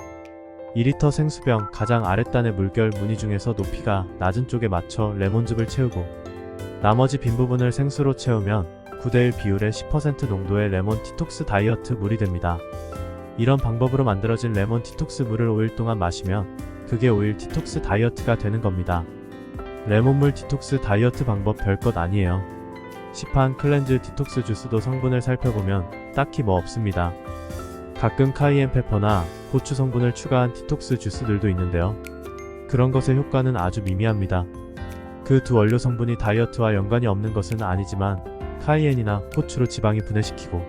2리터 생수병 가장 아랫단의 물결 무늬 중에서 높이가 낮은 쪽에 맞춰 레몬즙을 채우고 나머지 빈 부분을 생수로 채우면 9대1 비율의 10% 농도의 레몬 디톡스 다이어트 물이 됩니다. 이런 방법으로 만들어진 레몬 디톡스 물을 5일 동안 마시면 그게 5일 디톡스 다이어트가 되는 겁니다. 레몬물 디톡스 다이어트 방법 별것 아니에요. 시판 클렌즈 디톡스 주스도 성분을 살펴보면 딱히 뭐 없습니다. 가끔 카이엔 페퍼나 고추 성분을 추가한 디톡스 주스들도 있는데요. 그런 것의 효과는 아주 미미합니다. 그 두 원료 성분이 다이어트와 연관이 없는 것은 아니지만 카이엔이나 고추로 지방이 분해시키고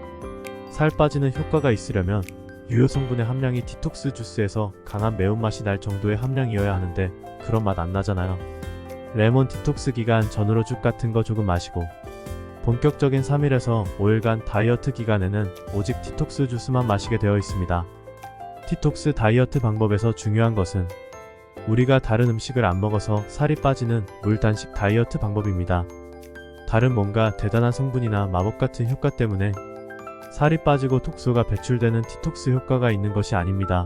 살 빠지는 효과가 있으려면 유효 성분의 함량이 디톡스 주스에서 강한 매운맛이 날 정도의 함량이어야 하는데 그런 맛 안 나잖아요. 레몬 디톡스 기간 전후로 죽 같은 거 조금 마시고 본격적인 3일에서 5일간 다이어트 기간에는 오직 디톡스 주스만 마시게 되어 있습니다. 디톡스 다이어트 방법에서 중요한 것은 우리가 다른 음식을 안 먹어서 살이 빠지는 물단식 다이어트 방법입니다. 다른 뭔가 대단한 성분이나 마법 같은 효과 때문에 살이 빠지고 독소가 배출되는 디톡스 효과가 있는 것이 아닙니다.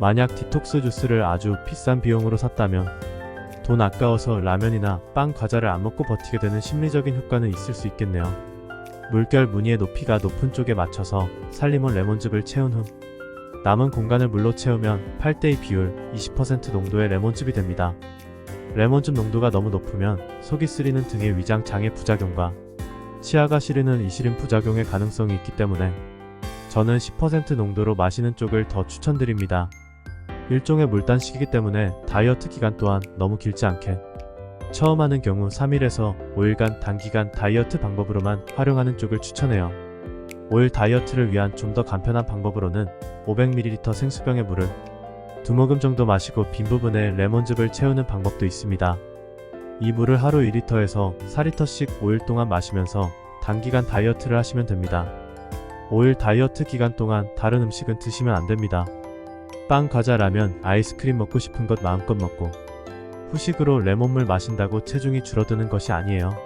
만약 디톡스 주스를 아주 비싼 비용으로 샀다면 돈 아까워서 라면이나 빵, 과자를 안 먹고 버티게 되는 심리적인 효과는 있을 수 있겠네요. 물결 무늬의 높이가 높은 쪽에 맞춰서 살리몬 레몬즙을 채운 후 남은 공간을 물로 채우면 8대2 비율 20% 농도의 레몬즙이 됩니다. 레몬즙 농도가 너무 높으면 속이 쓰리는 등의 위장 장애 부작용과 치아가 시리는 이시린 부작용의 가능성이 있기 때문에 저는 10% 농도로 마시는 쪽을 더 추천드립니다. 일종의 물단식이기 때문에 다이어트 기간 또한 너무 길지 않게 처음 하는 경우 3일에서 5일간 단기간 다이어트 방법으로만 활용하는 쪽을 추천해요. 5일 다이어트를 위한 좀 더 간편한 방법으로는 500ml 생수병의 물을 2모금 정도 마시고 빈 부분에 레몬즙을 채우는 방법도 있습니다. 이 물을 하루 2리터에서 4리터씩 5일 동안 마시면서 단기간 다이어트를 하시면 됩니다. 5일 다이어트 기간 동안 다른 음식은 드시면 안 됩니다. 빵, 과자, 라면, 아이스크림 먹고 싶은 것 마음껏 먹고 후식으로 레몬물 마신다고 체중이 줄어드는 것이 아니에요.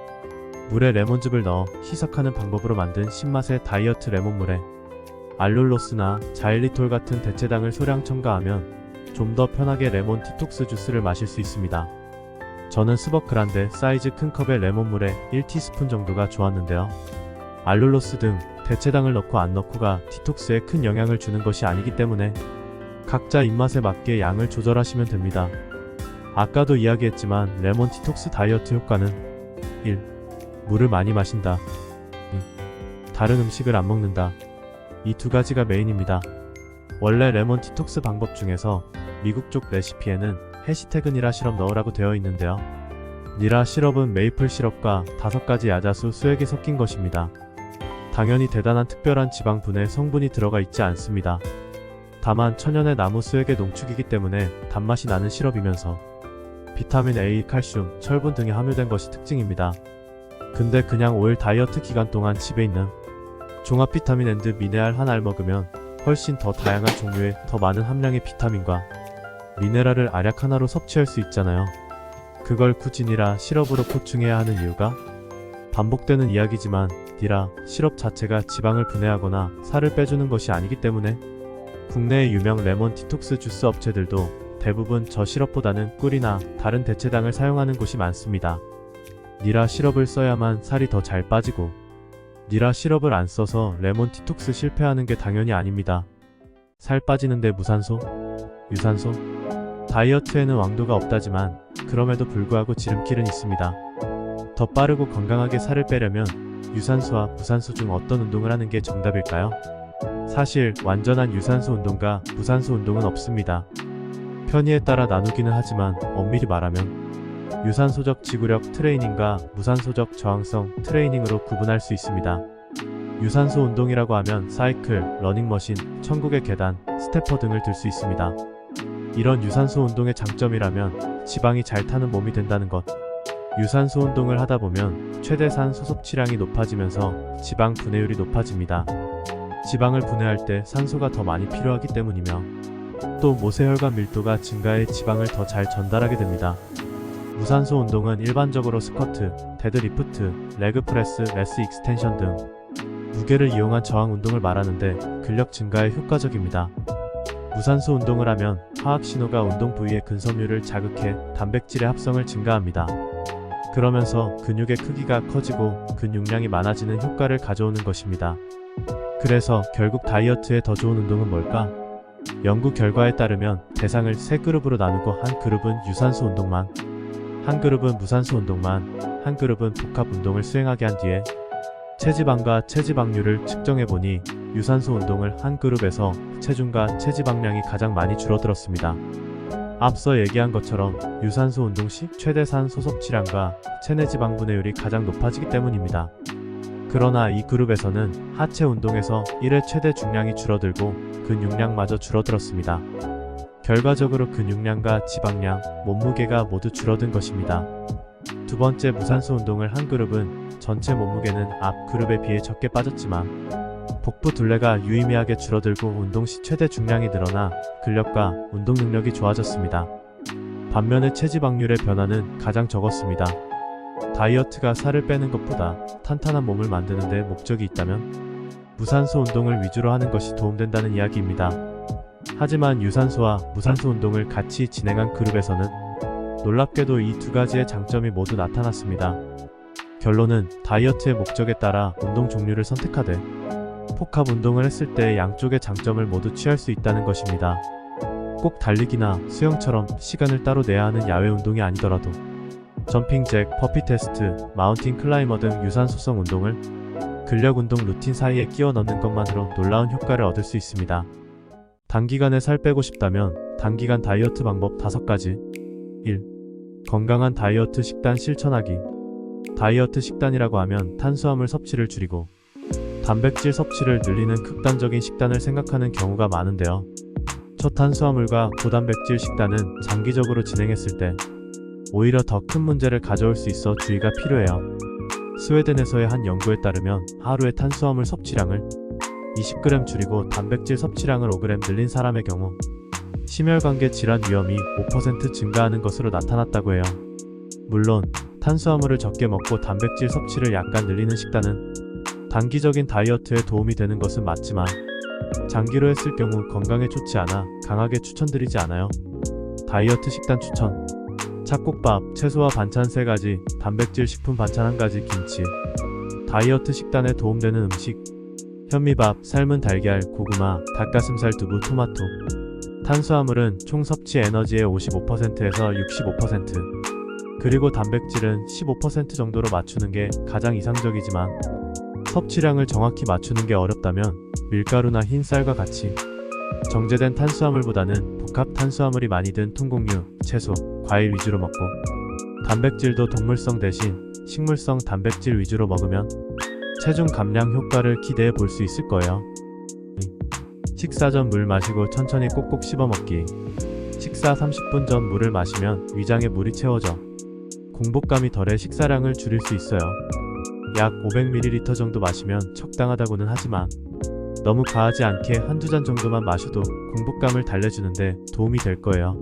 물에 레몬즙을 넣어 희석하는 방법으로 만든 신맛의 다이어트 레몬물에 알룰로스나 자일리톨 같은 대체당을 소량 첨가하면 좀 더 편하게 레몬 디톡스 주스를 마실 수 있습니다. 저는 스벅 그란데 사이즈 큰 컵의 레몬물에 1티스푼 정도가 좋았는데요. 알룰로스 등 대체당을 넣고 안 넣고가 디톡스에 큰 영향을 주는 것이 아니기 때문에 각자 입맛에 맞게 양을 조절하시면 됩니다. 아까도 이야기했지만 레몬 디톡스 다이어트 효과는 1. 물을 많이 마신다. 2. 다른 음식을 안 먹는다. 이 두 가지가 메인입니다. 원래 레몬 디톡스 방법 중에서 미국 쪽 레시피에는 해시태그 니라 시럽 넣으라고 되어 있는데요. 니라 시럽은 메이플 시럽과 5가지 야자수 수액이 섞인 것입니다. 당연히 대단한 특별한 지방 분해 성분이 들어가 있지 않습니다. 다만 천연의 나무 수액의 농축이기 때문에 단맛이 나는 시럽이면서 비타민 A, 칼슘, 철분 등이 함유된 것이 특징입니다. 근데 그냥 5일 다이어트 기간 동안 집에 있는 종합 비타민 앤드 미네랄 하나를 먹으면 훨씬 더 다양한 종류의 더 많은 함량의 비타민과 미네랄을 알약 하나로 섭취할 수 있잖아요. 그걸 굳이 니라 시럽으로 보충해야 하는 이유가 반복되는 이야기지만 니라 시럽 자체가 지방을 분해하거나 살을 빼주는 것이 아니기 때문에 국내의 유명 레몬 디톡스 주스 업체들도 대부분 저 시럽보다는 꿀이나 다른 대체당을 사용하는 곳이 많습니다. 니라 시럽을 써야만 살이 더 잘 빠지고 니라 시럽을 안 써서 레몬 디톡스 실패하는 게 당연히 아닙니다. 살 빠지는데 무산소? 유산소? 다이어트에는 왕도가 없다지만 그럼에도 불구하고 지름길은 있습니다. 더 빠르고 건강하게 살을 빼려면 유산소와 무산소 중 어떤 운동을 하는 게 정답일까요? 사실 완전한 유산소 운동과 무산소 운동은 없습니다. 편의에 따라 나누기는 하지만 엄밀히 말하면 유산소적 지구력 트레이닝과 무산소적 저항성 트레이닝으로 구분할 수 있습니다. 유산소 운동이라고 하면 사이클, 러닝머신, 천국의 계단, 스태퍼 등을 들 수 있습니다. 이런 유산소 운동의 장점이라면 지방이 잘 타는 몸이 된다는 것. 유산소 운동을 하다 보면 최대 산 소섭취량이 높아지면서 지방 분해율이 높아집니다. 지방을 분해할 때 산소가 더 많이 필요하기 때문이며 또 모세혈관 밀도가 증가해 지방을 더 잘 전달하게 됩니다. 무산소 운동은 일반적으로 스쿼트, 데드리프트, 레그프레스, 레스 익스텐션 등 무게를 이용한 저항 운동을 말하는데 근력 증가에 효과적입니다. 무산소 운동을 하면 화학 신호가 운동 부위의 근섬유를 자극해 단백질의 합성을 증가합니다. 그러면서 근육의 크기가 커지고 근육량이 많아지는 효과를 가져오는 것입니다. 그래서 결국 다이어트에 더 좋은 운동은 뭘까? 연구 결과에 따르면 대상을 3그룹으로 나누고 한 그룹은 유산소 운동만, 한 그룹은 무산소 운동만, 한 그룹은 복합 운동을 수행하게 한 뒤에 체지방과 체지방률을 측정해보니 유산소 운동을 한 그룹에서 체중과 체지방량이 가장 많이 줄어들었습니다. 앞서 얘기한 것처럼 유산소 운동 시 최대 산 소섭취량과 체내 지방 분해율이 가장 높아지기 때문입니다. 그러나 이 그룹에서는 하체 운동에서 1회 최대 중량이 줄어들고 근육량마저 줄어들었습니다. 결과적으로 근육량과 지방량, 몸무게가 모두 줄어든 것입니다. 두 번째 무산소 운동을 한 그룹은 전체 몸무게는 앞 그룹에 비해 적게 빠졌지만 복부 둘레가 유의미하게 줄어들고 운동 시 최대 중량이 늘어나 근력과 운동 능력이 좋아졌습니다. 반면에 체지방률의 변화는 가장 적었습니다. 다이어트가 살을 빼는 것보다 탄탄한 몸을 만드는 데 목적이 있다면 무산소 운동을 위주로 하는 것이 도움된다는 이야기입니다. 하지만 유산소와 무산소 운동을 같이 진행한 그룹에서는 놀랍게도 이 두 가지의 장점이 모두 나타났습니다. 결론은 다이어트의 목적에 따라 운동 종류를 선택하되 복합 운동을 했을 때 양쪽의 장점을 모두 취할 수 있다는 것입니다. 꼭 달리기나 수영처럼 시간을 따로 내야 하는 야외 운동이 아니더라도 점핑 잭, 버피 테스트, 마운틴 클라이머 등 유산소성 운동을 근력 운동 루틴 사이에 끼워 넣는 것만으로 놀라운 효과를 얻을 수 있습니다. 단기간에 살 빼고 싶다면 단기간 다이어트 방법 5가지. 1. 건강한 다이어트 식단 실천하기. 다이어트 식단이라고 하면 탄수화물 섭취를 줄이고 단백질 섭취를 늘리는 극단적인 식단을 생각하는 경우가 많은데요. 초탄수화물과 고단백질 식단은 장기적으로 진행했을 때 오히려 더 큰 문제를 가져올 수 있어 주의가 필요해요. 스웨덴에서의 한 연구에 따르면 하루의 탄수화물 섭취량을 20g 줄이고 단백질 섭취량을 5g 늘린 사람의 경우 심혈관계 질환 위험이 5% 증가하는 것으로 나타났다고 해요. 물론 탄수화물을 적게 먹고 단백질 섭취를 약간 늘리는 식단은 단기적인 다이어트에 도움이 되는 것은 맞지만 장기로 했을 경우 건강에 좋지 않아 강하게 추천드리지 않아요. 다이어트 식단 추천. 잡곡밥, 채소와 반찬 3가지, 단백질 식품 반찬 1가지, 김치. 다이어트 식단에 도움되는 음식. 현미밥, 삶은 달걀, 고구마, 닭가슴살, 두부, 토마토. 탄수화물은 총 섭취 에너지의 55%에서 65%, 그리고 단백질은 15% 정도로 맞추는 게 가장 이상적이지만 섭취량을 정확히 맞추는 게 어렵다면 밀가루나 흰쌀과 같이 정제된 탄수화물보다는 복합 탄수화물이 많이 든 통곡류, 채소, 과일 위주로 먹고 단백질도 동물성 대신 식물성 단백질 위주로 먹으면 체중 감량 효과를 기대해 볼 수 있을 거예요. 식사 전 물 마시고 천천히 꼭꼭 씹어 먹기. 식사 30분 전 물을 마시면 위장에 물이 채워져 공복감이 덜해 식사량을 줄일 수 있어요. 약 500ml 정도 마시면 적당하다고는 하지만 너무 과하지 않게 한두 잔 정도만 마셔도 공복감을 달래주는데 도움이 될 거예요.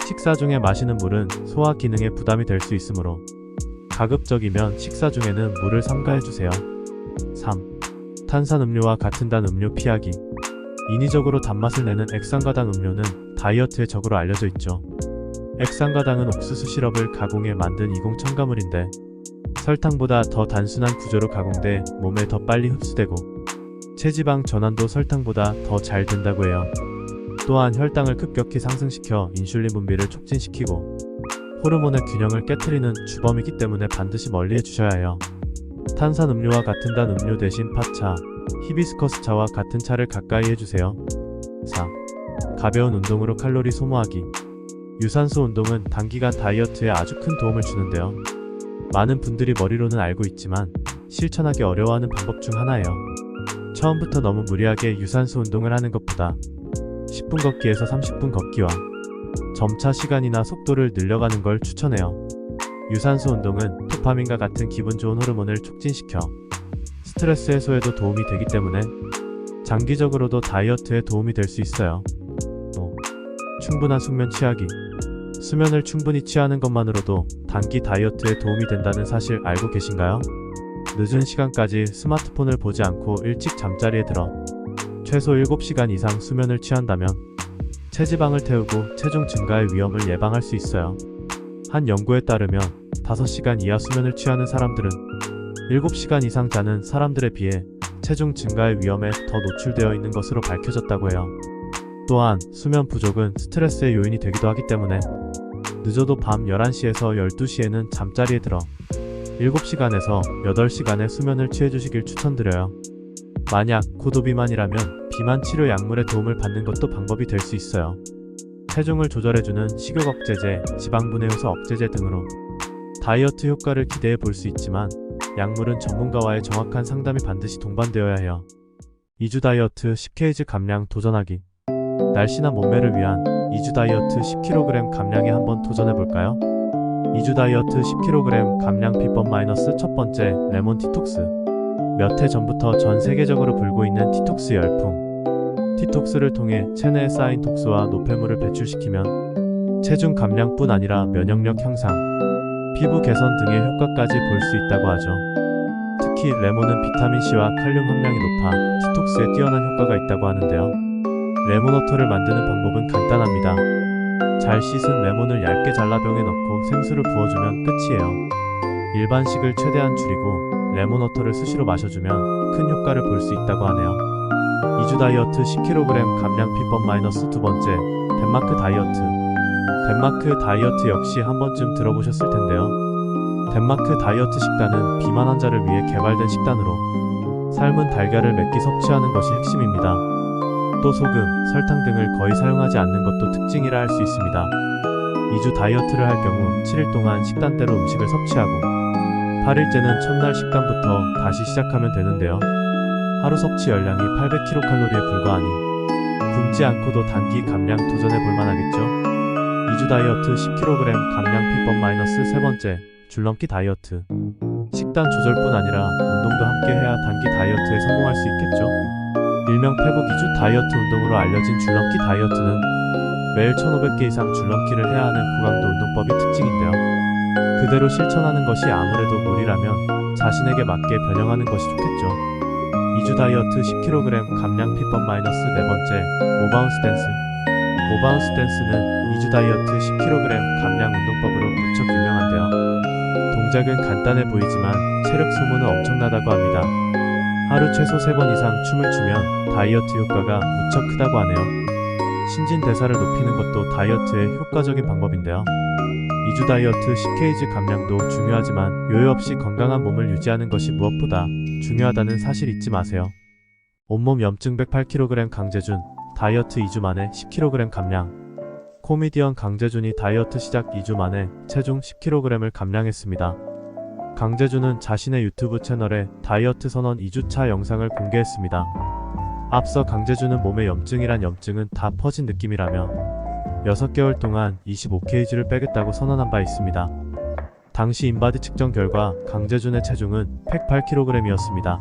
식사 중에 마시는 물은 소화 기능에 부담이 될 수 있으므로 가급적이면 식사 중에는 물을 삼가해주세요. 3. 탄산음료와 같은 단 음료 피하기. 인위적으로 단맛을 내는 액상과당 음료는 다이어트의 적으로 알려져 있죠. 액상과당은 옥수수 시럽을 가공해 만든 이공 첨가물인데 설탕보다 더 단순한 구조로 가공돼 몸에 더 빨리 흡수되고 체지방 전환도 설탕보다 더 잘 된다고 해요. 또한 혈당을 급격히 상승시켜 인슐린 분비를 촉진시키고 호르몬의 균형을 깨트리는 주범이기 때문에 반드시 멀리해 주셔야 해요. 탄산음료와 같은 단 음료 대신 팥차, 히비스커스 차와 같은 차를 가까이 해주세요. 4. 가벼운 운동으로 칼로리 소모하기. 유산소 운동은 단기간 다이어트에 아주 큰 도움을 주는데요. 많은 분들이 머리로는 알고 있지만 실천하기 어려워하는 방법 중 하나예요. 처음부터 너무 무리하게 유산소 운동을 하는 것보다 10분 걷기에서 30분 걷기와 점차 시간이나 속도를 늘려가는 걸 추천해요. 유산소 운동은 도파민과 같은 기분 좋은 호르몬을 촉진시켜 스트레스 해소에도 도움이 되기 때문에 장기적으로도 다이어트에 도움이 될 수 있어요. 충분한 숙면 취하기. 수면을 충분히 취하는 것만으로도 단기 다이어트에 도움이 된다는 사실 알고 계신가요? 늦은 시간까지 스마트폰을 보지 않고 일찍 잠자리에 들어 최소 7시간 이상 수면을 취한다면 체지방을 태우고 체중 증가의 위험을 예방할 수 있어요. 한 연구에 따르면 5시간 이하 수면을 취하는 사람들은 7시간 이상 자는 사람들에 비해 체중 증가의 위험에 더 노출되어 있는 것으로 밝혀졌다고 해요. 또한 수면 부족은 스트레스의 요인이 되기도 하기 때문에 늦어도 밤 11시에서 12시에는 잠자리에 들어 7시간에서 8시간의 수면을 취해주시길 추천드려요. 만약 고도비만이라면 비만 치료 약물의 도움을 받는 것도 방법이 될 수 있어요. 체중을 조절해주는 식욕 억제제, 지방분해 효소 억제제 등으로 다이어트 효과를 기대해 볼 수 있지만 약물은 전문가와의 정확한 상담이 반드시 동반되어야 해요. 2주 다이어트 10kg 감량 도전하기. 날씬한 몸매를 위한 2주 다이어트 10kg 감량에 한번 도전해볼까요? 2주 다이어트 10kg 감량 비법 첫 번째, 레몬 디톡스. 몇 해 전부터 전 세계적으로 불고 있는 디톡스 열풍. 디톡스를 통해 체내에 쌓인 독소와 노폐물을 배출시키면 체중 감량뿐 아니라 면역력 향상, 피부 개선 등의 효과까지 볼 수 있다고 하죠. 특히 레몬은 비타민C와 칼륨 함량이 높아 디톡스에 뛰어난 효과가 있다고 하는데요. 레몬워터를 만드는 방법은 간단합니다. 잘 씻은 레몬을 얇게 잘라 병에 넣고 생수를 부어주면 끝이에요. 일반식을 최대한 줄이고 레몬워터를 수시로 마셔주면 큰 효과를 볼 수 있다고 하네요. 2주 다이어트 10kg 감량 비법 두 번째, 덴마크 다이어트. 덴마크 다이어트 역시 한 번쯤 들어보셨을 텐데요. 덴마크 다이어트 식단은 비만 환자를 위해 개발된 식단으로 삶은 달걀을 몇 끼 섭취하는 것이 핵심입니다. 또 소금, 설탕 등을 거의 사용하지 않는 것도 특징이라 할 수 있습니다. 2주 다이어트를 할 경우 7일 동안 식단대로 음식을 섭취하고 8일째는 첫날 식단부터 다시 시작하면 되는데요. 하루 섭취 열량이 800kcal에 불과하니 굶지 않고도 단기 감량 도전해 볼 만하겠죠. 2주 다이어트 10kg 감량 비법 세 번째, 줄넘기 다이어트. 식단 조절뿐 아니라 운동도 함께 해야 단기 다이어트에 성공할 수 있겠죠. 일명 페북 2주 다이어트 운동으로 알려진 줄넘기 다이어트는 매일 1500개 이상 줄넘기를 해야 하는 고강도 운동법이 특징인데요. 그대로 실천하는 것이 아무래도 무리라면 자신에게 맞게 변형하는 것이 좋겠죠. 2주 다이어트 10kg 감량 비법 네 번째, 모바운스 댄스. 모바운스 댄스는 2주 다이어트 10kg 감량 운동법으로 무척 유명한데요. 동작은 간단해 보이지만 체력 소모는 엄청나다고 합니다. 하루 최소 3번 이상 춤을 추면 다이어트 효과가 무척 크다고 하네요. 신진대사를 높이는 것도 다이어트의 효과적인 방법인데요. 2주 다이어트 10kg 감량도 중요하지만 요요 없이 건강한 몸을 유지하는 것이 무엇보다 중요하다는 사실 잊지 마세요. 온몸 염증 108kg 강재준, 다이어트 2주 만에 10kg 감량. 코미디언 강재준이 다이어트 시작 2주 만에 체중 10kg을 감량했습니다. 강재준은 자신의 유튜브 채널에 다이어트 선언 2주차 영상을 공개했습니다. 앞서 강재준은 몸에 염증이란 염증은 다 퍼진 느낌이라며 6개월 동안 25kg를 빼겠다고 선언한 바 있습니다. 당시 인바디 측정 결과 강재준의 체중은 108kg이었습니다.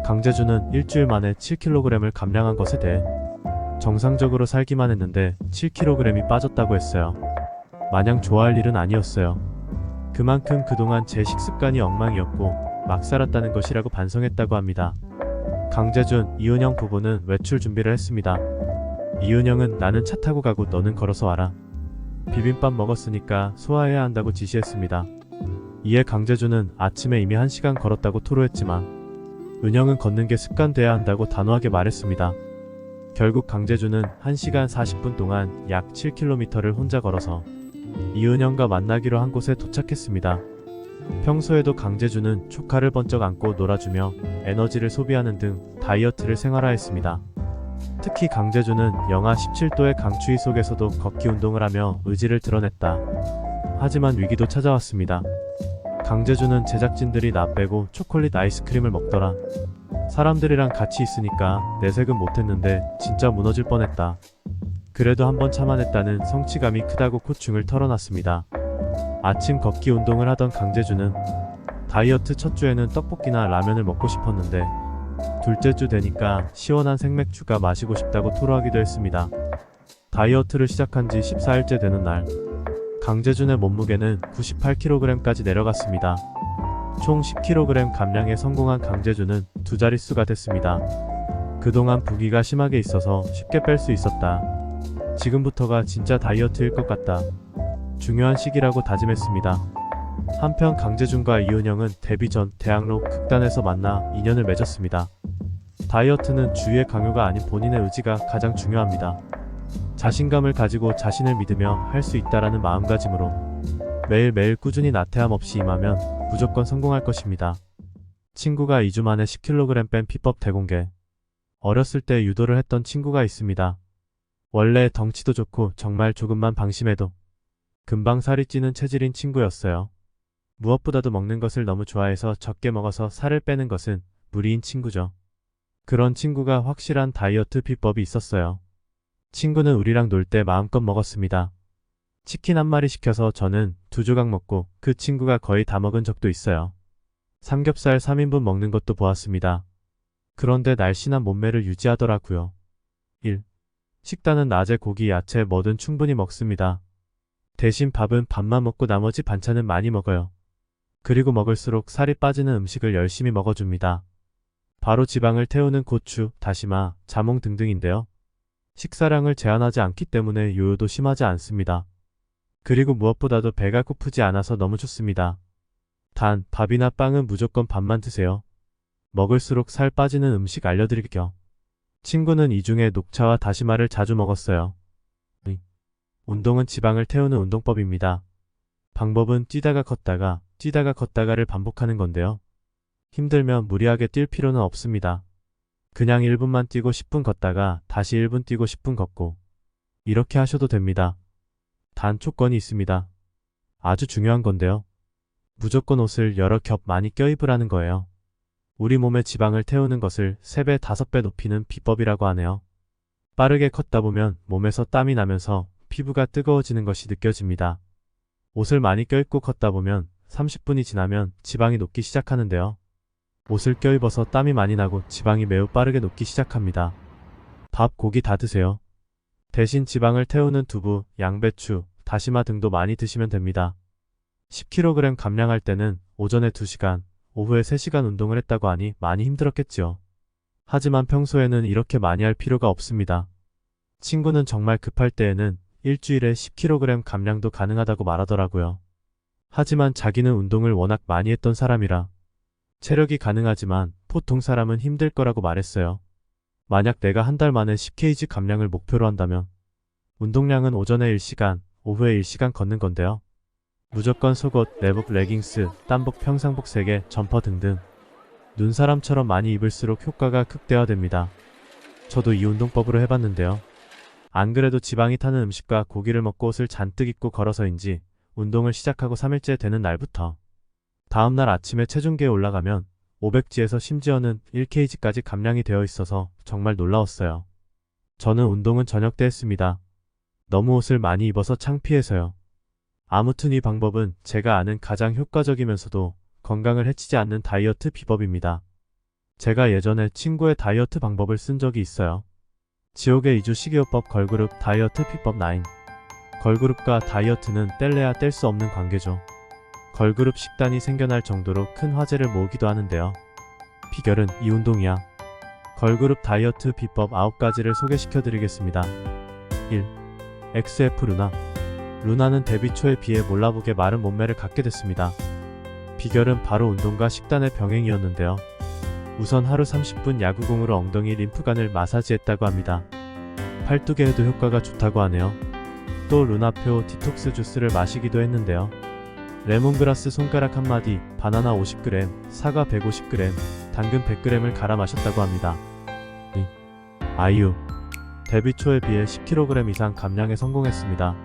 강재준은 일주일 만에 7kg을 감량한 것에 대해 정상적으로 살기만 했는데 7kg이 빠졌다고 했어요. 마냥 좋아할 일은 아니었어요. 그만큼 그동안 제 식습관이 엉망이었고 막 살았다는 것이라고 반성했다고 합니다. 강재준, 이은영 부부는 외출 준비를 했습니다. 이은영은 나는 차 타고 가고 너는 걸어서 와라. 비빔밥 먹었으니까 소화해야 한다고 지시했습니다. 이에 강재준은 아침에 이미 1시간 걸었다고 토로했지만 은영은 걷는 게 습관돼야 한다고 단호하게 말했습니다. 결국 강재준은 1시간 40분 동안 약 7km를 혼자 걸어서 이은영과 만나기로 한 곳에 도착했습니다. 평소에도 강재준은 조카를 번쩍 안고 놀아주며 에너지를 소비하는 등 다이어트를 생활화했습니다. 특히 강재준은 영하 17도의 강추위 속에서도 걷기 운동을 하며 의지를 드러냈다. 하지만 위기도 찾아왔습니다. 강재준은 제작진들이 나 빼고 초콜릿 아이스크림을 먹더라. 사람들이랑 같이 있으니까 내색은 못했는데 진짜 무너질 뻔했다. 그래도 한번 참아냈다는 성취감이 크다고 코충을 털어놨습니다. 아침 걷기 운동을 하던 강재준은 다이어트 첫 주에는 떡볶이나 라면을 먹고 싶었는데 둘째 주 되니까 시원한 생맥주가 마시고 싶다고 토로하기도 했습니다. 다이어트를 시작한 지 14일째 되는 날, 강재준의 몸무게는 98kg까지 내려갔습니다. 총 10kg 감량에 성공한 강재준은 두 자릿수가 됐습니다. 그동안 부기가 심하게 있어서 쉽게 뺄 수 있었다. 지금부터가 진짜 다이어트일 것 같다. 중요한 시기라고 다짐했습니다. 한편 강재준과 이은영은 데뷔 전 대학로 극단에서 만나 인연을 맺었습니다. 다이어트는 주위의 강요가 아닌 본인의 의지가 가장 중요합니다. 자신감을 가지고 자신을 믿으며 할 수 있다라는 마음가짐으로 매일매일 꾸준히 나태함 없이 임하면 무조건 성공할 것입니다. 친구가 2주 만에 10kg 뺀 비법 대공개. 어렸을 때 유도를 했던 친구가 있습니다. 원래 덩치도 좋고 정말 조금만 방심해도 금방 살이 찌는 체질인 친구였어요. 무엇보다도 먹는 것을 너무 좋아해서 적게 먹어서 살을 빼는 것은 무리인 친구죠. 그런 친구가 확실한 다이어트 비법이 있었어요. 친구는 우리랑 놀 때 마음껏 먹었습니다. 치킨 한 마리 시켜서 저는 2조각 먹고 그 친구가 거의 다 먹은 적도 있어요. 삼겹살 3인분 먹는 것도 보았습니다. 그런데 날씬한 몸매를 유지하더라고요. 1. 식단은 낮에 고기, 야채 뭐든 충분히 먹습니다. 대신 밥은 밥만 먹고 나머지 반찬은 많이 먹어요. 그리고 먹을수록 살이 빠지는 음식을 열심히 먹어줍니다. 바로 지방을 태우는 고추, 다시마, 자몽 등등인데요. 식사량을 제한하지 않기 때문에 요요도 심하지 않습니다. 그리고 무엇보다도 배가 고프지 않아서 너무 좋습니다. 단, 밥이나 빵은 무조건 밥만 드세요. 먹을수록 살 빠지는 음식 알려드릴게요. 친구는 이 중에 녹차와 다시마를 자주 먹었어요. 운동은 지방을 태우는 운동법입니다. 방법은 뛰다가 걷다가를 반복하는 건데요. 힘들면 무리하게 뛸 필요는 없습니다. 그냥 1분만 뛰고 10분 걷다가 다시 1분 뛰고 10분 걷고 이렇게 하셔도 됩니다. 단 조건이 있습니다. 아주 중요한 건데요. 무조건 옷을 여러 겹 많이 껴입으라는 거예요. 우리 몸에 지방을 태우는 것을 3배, 5배 높이는 비법이라고 하네요. 빠르게 걷다 보면 몸에서 땀이 나면서 피부가 뜨거워지는 것이 느껴집니다. 옷을 많이 껴입고 걷다 보면 30분이 지나면 지방이 녹기 시작하는데요. 옷을 껴입어서 땀이 많이 나고 지방이 매우 빠르게 녹기 시작합니다. 밥, 고기 다 드세요. 대신 지방을 태우는 두부, 양배추, 다시마 등도 많이 드시면 됩니다. 10kg 감량할 때는 오전에 2시간, 오후에 3시간 운동을 했다고 하니 많이 힘들었겠지요. 하지만 평소에는 이렇게 많이 할 필요가 없습니다. 친구는 정말 급할 때에는 일주일에 10kg 감량도 가능하다고 말하더라고요. 하지만 자기는 운동을 워낙 많이 했던 사람이라 체력이 가능하지만 보통 사람은 힘들 거라고 말했어요. 만약 내가 한 달 만에 10kg 감량을 목표로 한다면 운동량은 오전에 1시간, 오후에 1시간 걷는 건데요. 무조건 속옷, 내복, 레깅스, 땀복, 평상복 3개, 점퍼 등등 눈사람처럼 많이 입을수록 효과가 극대화됩니다. 저도 이 운동법으로 해봤는데요. 안 그래도 지방이 타는 음식과 고기를 먹고 옷을 잔뜩 입고 걸어서인지 운동을 시작하고 3일째 되는 날부터 다음날 아침에 체중계에 올라가면 500g에서 심지어는 1kg까지 감량이 되어 있어서 정말 놀라웠어요. 저는 운동은 저녁 때 했습니다. 너무 옷을 많이 입어서 창피해서요. 아무튼 이 방법은 제가 아는 가장 효과적이면서도 건강을 해치지 않는 다이어트 비법입니다. 제가 예전에 친구의 다이어트 방법을 쓴 적이 있어요. 지옥의 이주 식이요법 걸그룹 다이어트 비법 9. 걸그룹과 다이어트는 뗄래야 뗄 수 없는 관계죠. 걸그룹 식단이 생겨날 정도로 큰 화제를 모으기도 하는데요. 비결은 이 운동이야. 걸그룹 다이어트 비법 9가지를 소개시켜드리겠습니다. 1. XF 루나. 루나는 데뷔 초에 비해 몰라보게 마른 몸매를 갖게 됐습니다. 비결은 바로 운동과 식단의 병행이었는데요. 우선 하루 30분 야구공으로 엉덩이 림프관을 마사지했다고 합니다. 팔뚝에도 효과가 좋다고 하네요. 또 루나표 디톡스 주스를 마시기도 했는데요. 레몬그라스 손가락 한마디, 바나나 50g, 사과 150g, 당근 100g을 갈아 마셨다고 합니다. 아이유. 데뷔 초에 비해 10kg 이상 감량에 성공했습니다.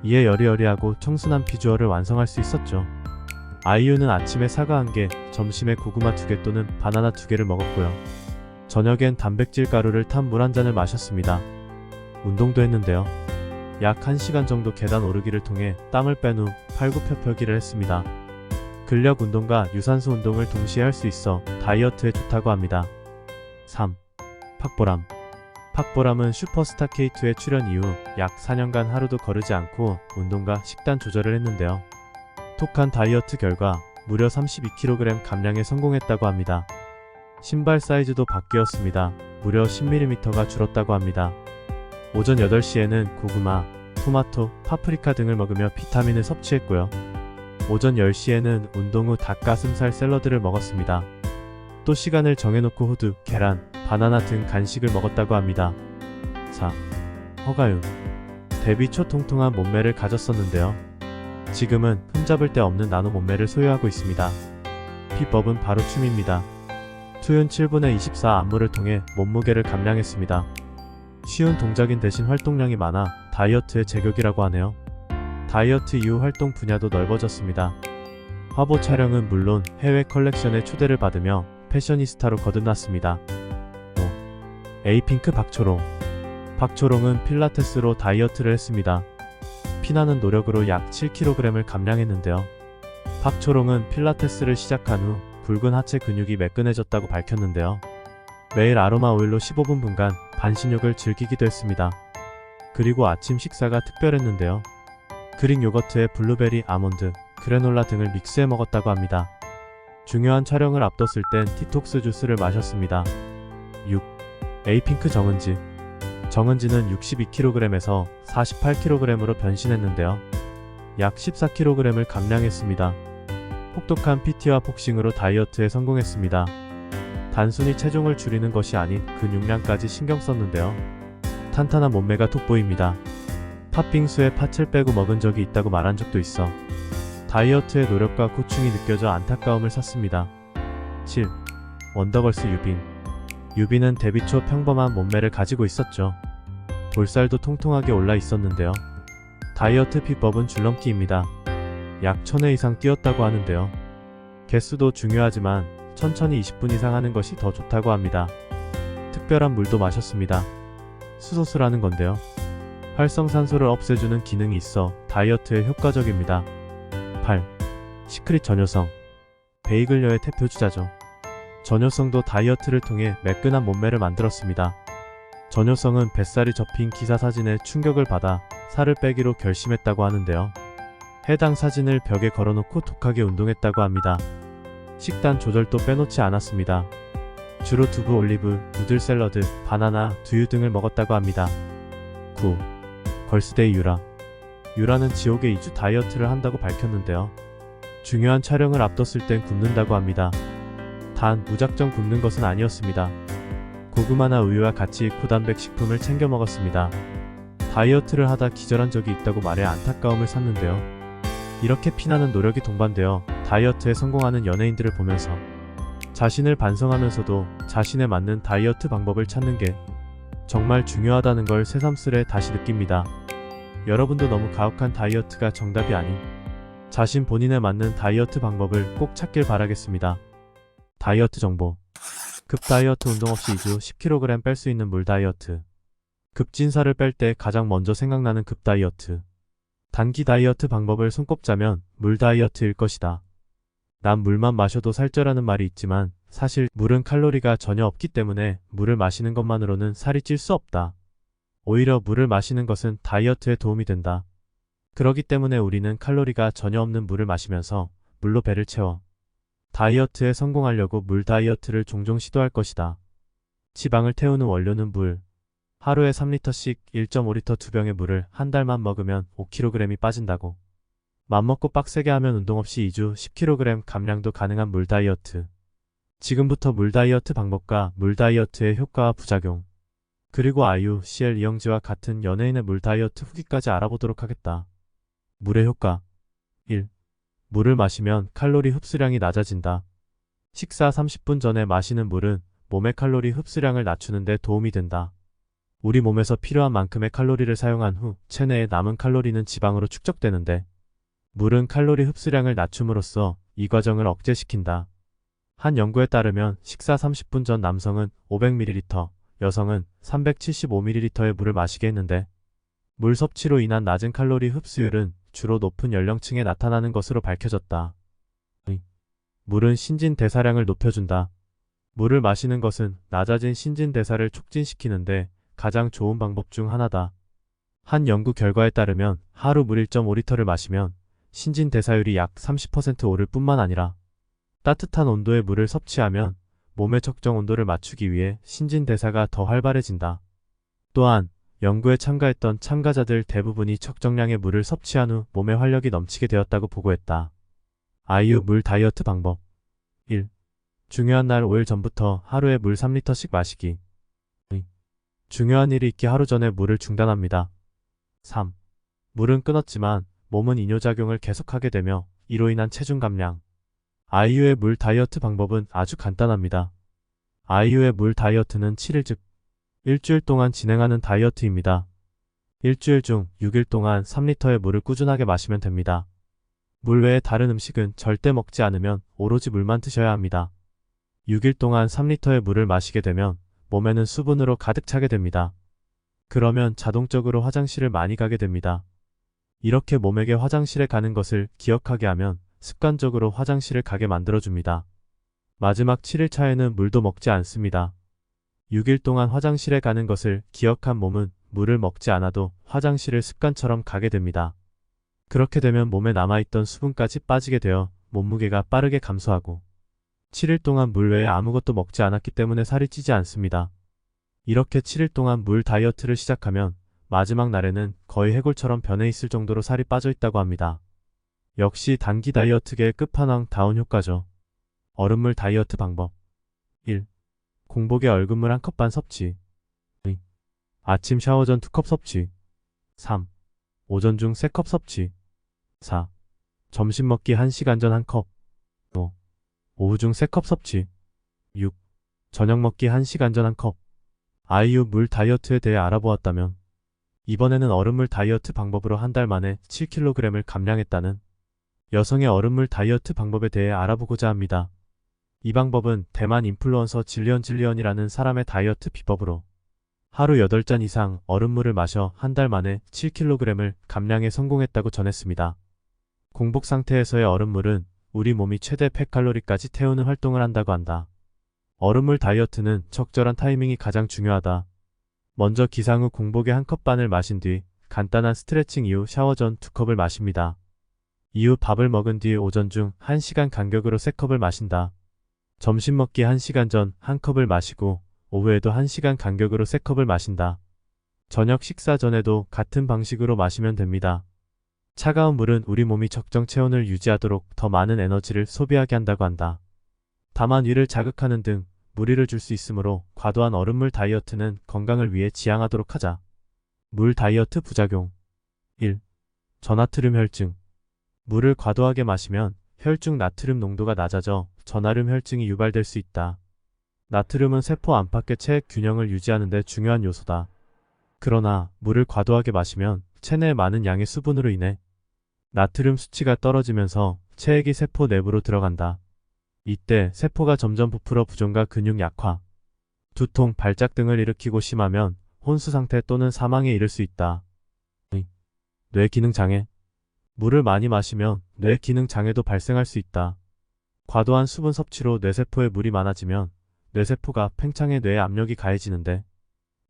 이에 여리여리하고 청순한 비주얼을 완성할 수 있었죠. 아이유는 아침에 사과 1개, 점심에 고구마 2개 또는 바나나 2개를 먹었고요. 저녁엔 단백질 가루를 탄 물 1잔을 마셨습니다. 운동도 했는데요. 약 1시간 정도 계단 오르기를 통해 땀을 뺀 후 팔굽혀펴기를 했습니다. 근력 운동과 유산소 운동을 동시에 할 수 있어 다이어트에 좋다고 합니다. 3. 팍보람. 팍보람은 슈퍼스타 K2에 출연 이후 약 4년간 하루도 거르지 않고 운동과 식단 조절을 했는데요. 톡한 다이어트 결과 무려 32kg 감량에 성공했다고 합니다. 신발 사이즈도 바뀌었습니다. 무려 10mm가 줄었다고 합니다. 오전 8시에는 고구마, 토마토, 파프리카 등을 먹으며 비타민을 섭취했고요. 오전 10시에는 운동 후 닭가슴살 샐러드를 먹었습니다. 또 시간을 정해놓고 호두, 계란, 바나나 등 간식을 먹었다고 합니다. 4. 허가윤. 데뷔 초 통통한 몸매를 가졌었는데요. 지금은 흠잡을 데 없는 나노 몸매를 소유하고 있습니다. 비법은 바로 춤입니다. 투윤 7분의 24 안무를 통해 몸무게를 감량했습니다. 쉬운 동작인 대신 활동량이 많아 다이어트의 제격이라고 하네요. 다이어트 이후 활동 분야도 넓어졌습니다. 화보 촬영은 물론 해외 컬렉션에 초대를 받으며 패셔니스타로 거듭났습니다. 5. 에이핑크 박초롱. 박초롱은 필라테스로 다이어트를 했습니다. 피나는 노력으로 약 7kg을 감량했는데요. 박초롱은 필라테스를 시작한 후 굵은 하체 근육이 매끈해졌다고 밝혔는데요. 매일 아로마 오일로 15분간 반신욕을 즐기기도 했습니다. 그리고 아침 식사가 특별했는데요. 그릭 요거트에 블루베리, 아몬드, 그래놀라 등을 믹스해 먹었다고 합니다. 중요한 촬영을 앞뒀을 땐 디톡스 주스를 마셨습니다. 6. 에이핑크 정은지. 정은지는 62kg에서 48kg으로 변신했는데요. 약 14kg을 감량했습니다. 혹독한 PT와 복싱으로 다이어트에 성공했습니다. 단순히 체중을 줄이는 것이 아닌 근육량까지 신경 썼는데요. 탄탄한 몸매가 돋보입니다. 팥빙수에 팥을 빼고 먹은 적이 있다고 말한 적도 있어 다이어트의 노력과 고충이 느껴져 안타까움을 샀습니다. 7. 원더걸스 유빈. 유빈은 데뷔 초 평범한 몸매를 가지고 있었죠. 볼살도 통통하게 올라 있었는데요. 다이어트 비법은 줄넘기입니다. 약 1000회 이상 뛰었다고 하는데요. 개수도 중요하지만 천천히 20분 이상 하는 것이 더 좋다고 합니다. 특별한 물도 마셨습니다. 수소수라는 건데요. 활성산소를 없애주는 기능이 있어 다이어트에 효과적입니다. 8. 시크릿 전효성. 베이글녀의 대표주자죠. 전효성도 다이어트를 통해 매끈한 몸매를 만들었습니다. 전효성은 뱃살이 접힌 기사 사진에 충격을 받아 살을 빼기로 결심했다고 하는데요. 해당 사진을 벽에 걸어놓고 독하게 운동했다고 합니다. 식단 조절도 빼놓지 않았습니다. 주로 두부, 올리브, 누들 샐러드, 바나나, 두유 등을 먹었다고 합니다. 9. 걸스데이 유라. 유라는 지옥의 2주 다이어트를 한다고 밝혔는데요. 중요한 촬영을 앞뒀을 땐 굶는다고 합니다. 단 무작정 굶는 것은 아니었습니다. 고구마나 우유와 같이 고단백 식품을 챙겨 먹었습니다. 다이어트를 하다 기절한 적이 있다고 말해 안타까움을 샀는데요. 이렇게 피나는 노력이 동반되어 다이어트에 성공하는 연예인들을 보면서 자신을 반성하면서도 자신에 맞는 다이어트 방법을 찾는 게 정말 중요하다는 걸 새삼스레 다시 느낍니다. 여러분도 너무 가혹한 다이어트가 정답이 아닌 자신 본인에 맞는 다이어트 방법을 꼭 찾길 바라겠습니다. 다이어트 정보. 급 다이어트 운동 없이 2주 10kg 뺄 수 있는 물 다이어트. 급진살을 뺄 때 가장 먼저 생각나는 급 다이어트. 단기 다이어트 방법을 손꼽자면 물 다이어트일 것이다. 난 물만 마셔도 살쪄라는 말이 있지만 사실 물은 칼로리가 전혀 없기 때문에 물을 마시는 것만으로는 살이 찔 수 없다. 오히려 물을 마시는 것은 다이어트에 도움이 된다. 그러기 때문에 우리는 칼로리가 전혀 없는 물을 마시면서 물로 배를 채워 다이어트에 성공하려고 물 다이어트를 종종 시도할 것이다. 지방을 태우는 원료는 물. 하루에 3리터씩 1.5리터 2병의 물을 한 달만 먹으면 5kg이 빠진다고. 맘먹고 빡세게 하면 운동 없이 2주 10kg 감량도 가능한 물 다이어트. 지금부터 물 다이어트 방법과 물 다이어트의 효과와 부작용, 그리고 아이유, CL 이영지와 같은 연예인의 물 다이어트 후기까지 알아보도록 하겠다. 물의 효과. 1. 물을 마시면 칼로리 흡수량이 낮아진다. 식사 30분 전에 마시는 물은 몸의 칼로리 흡수량을 낮추는 데 도움이 된다. 우리 몸에서 필요한 만큼의 칼로리를 사용한 후 체내에 남은 칼로리는 지방으로 축적되는데 물은 칼로리 흡수량을 낮춤으로써 이 과정을 억제시킨다. 한 연구에 따르면 식사 30분 전 남성은 500ml, 여성은 375ml의 물을 마시게 했는데 물 섭취로 인한 낮은 칼로리 흡수율은 주로 높은 연령층에 나타나는 것으로 밝혀졌다. 물은 신진대사량을 높여준다. 물을 마시는 것은 낮아진 신진대사를 촉진시키는데 가장 좋은 방법 중 하나다. 한 연구 결과에 따르면 하루 물 1.5리터를 마시면 신진대사율이 약 30% 오를 뿐만 아니라 따뜻한 온도의 물을 섭취하면 몸의 적정 온도를 맞추기 위해 신진대사가 더 활발해진다. 또한 연구에 참가했던 참가자들 대부분이 적정량의 물을 섭취한 후 몸에 활력이 넘치게 되었다고 보고했다. 아이유 물 다이어트 방법 1. 중요한 날 5일 전부터 하루에 물 3리터씩 마시기. 2. 중요한 일이 있기 하루 전에 물을 중단합니다. 3. 물은 끊었지만 몸은 이뇨작용을 계속하게 되며 이로 인한 체중 감량. 아이유의 물 다이어트 방법은 아주 간단합니다. 아이유의 물 다이어트는 7일 즉 일주일 동안 진행하는 다이어트입니다. 일주일 중 6일 동안 3리터의 물을 꾸준하게 마시면 됩니다. 물 외에 다른 음식은 절대 먹지 않으면 오로지 물만 드셔야 합니다. 6일 동안 3리터의 물을 마시게 되면 몸에는 수분으로 가득 차게 됩니다. 그러면 자동적으로 화장실을 많이 가게 됩니다. 이렇게 몸에게 화장실에 가는 것을 기억하게 하면 습관적으로 화장실을 가게 만들어줍니다. 마지막 7일 차에는 물도 먹지 않습니다. 6일 동안 화장실에 가는 것을 기억한 몸은 물을 먹지 않아도 화장실을 습관처럼 가게 됩니다. 그렇게 되면 몸에 남아있던 수분까지 빠지게 되어 몸무게가 빠르게 감소하고 7일 동안 물 외에 아무것도 먹지 않았기 때문에 살이 찌지 않습니다. 이렇게 7일 동안 물 다이어트를 시작하면 마지막 날에는 거의 해골처럼 변해 있을 정도로 살이 빠져 있다고 합니다. 역시 단기 다이어트계의 끝판왕 다운 효과죠. 얼음물 다이어트 방법 1. 공복에 얼음물 1컵 반 섭취. 2. 아침 샤워 전 2컵 섭취. 3. 오전 중 3컵 섭취. 4. 점심 먹기 1시간 전 1컵. 5. 오후 중 3컵 섭취. 6. 저녁 먹기 1시간 전 1컵. 아이유 물 다이어트에 대해 알아보았다면 이번에는 얼음물 다이어트 방법으로 한 달 만에 7kg을 감량했다는 여성의 얼음물 다이어트 방법에 대해 알아보고자 합니다. 이 방법은 대만 인플루언서 질리언이라는 사람의 다이어트 비법으로 하루 8잔 이상 얼음물을 마셔 한 달 만에 7kg을 감량에 성공했다고 전했습니다. 공복 상태에서의 얼음물은 우리 몸이 최대 100칼로리까지 태우는 활동을 한다고 한다. 얼음물 다이어트는 적절한 타이밍이 가장 중요하다. 먼저 기상 후 공복에 1컵 반을 마신 뒤 간단한 스트레칭 이후 샤워 전 2컵을 마십니다. 이후 밥을 먹은 뒤 오전 중 1시간 간격으로 3컵을 마신다. 점심 먹기 1시간 전 1컵을 마시고 오후에도 1시간 간격으로 3컵을 마신다. 저녁 식사 전에도 같은 방식으로 마시면 됩니다. 차가운 물은 우리 몸이 적정 체온을 유지하도록 더 많은 에너지를 소비하게 한다고 한다. 다만 위를 자극하는 등 무리를 줄 수 있으므로 과도한 얼음물 다이어트는 건강을 위해 지양하도록 하자. 물 다이어트 부작용 1. 저나트륨 혈증. 물을 과도하게 마시면 혈중 나트륨 농도가 낮아져 저나륨 혈증이 유발될 수 있다. 나트륨은 세포 안팎의 체액 균형을 유지하는 데 중요한 요소다. 그러나 물을 과도하게 마시면 체내에 많은 양의 수분으로 인해 나트륨 수치가 떨어지면서 체액이 세포 내부로 들어간다. 이때 세포가 점점 부풀어 부종과 근육 약화, 두통, 발작 등을 일으키고 심하면 혼수 상태 또는 사망에 이를 수 있다. 뇌 기능 장애. 물을 많이 마시면 뇌 기능 장애도 발생할 수 있다. 과도한 수분 섭취로 뇌세포에 물이 많아지면 뇌세포가 팽창해 뇌에 압력이 가해지는데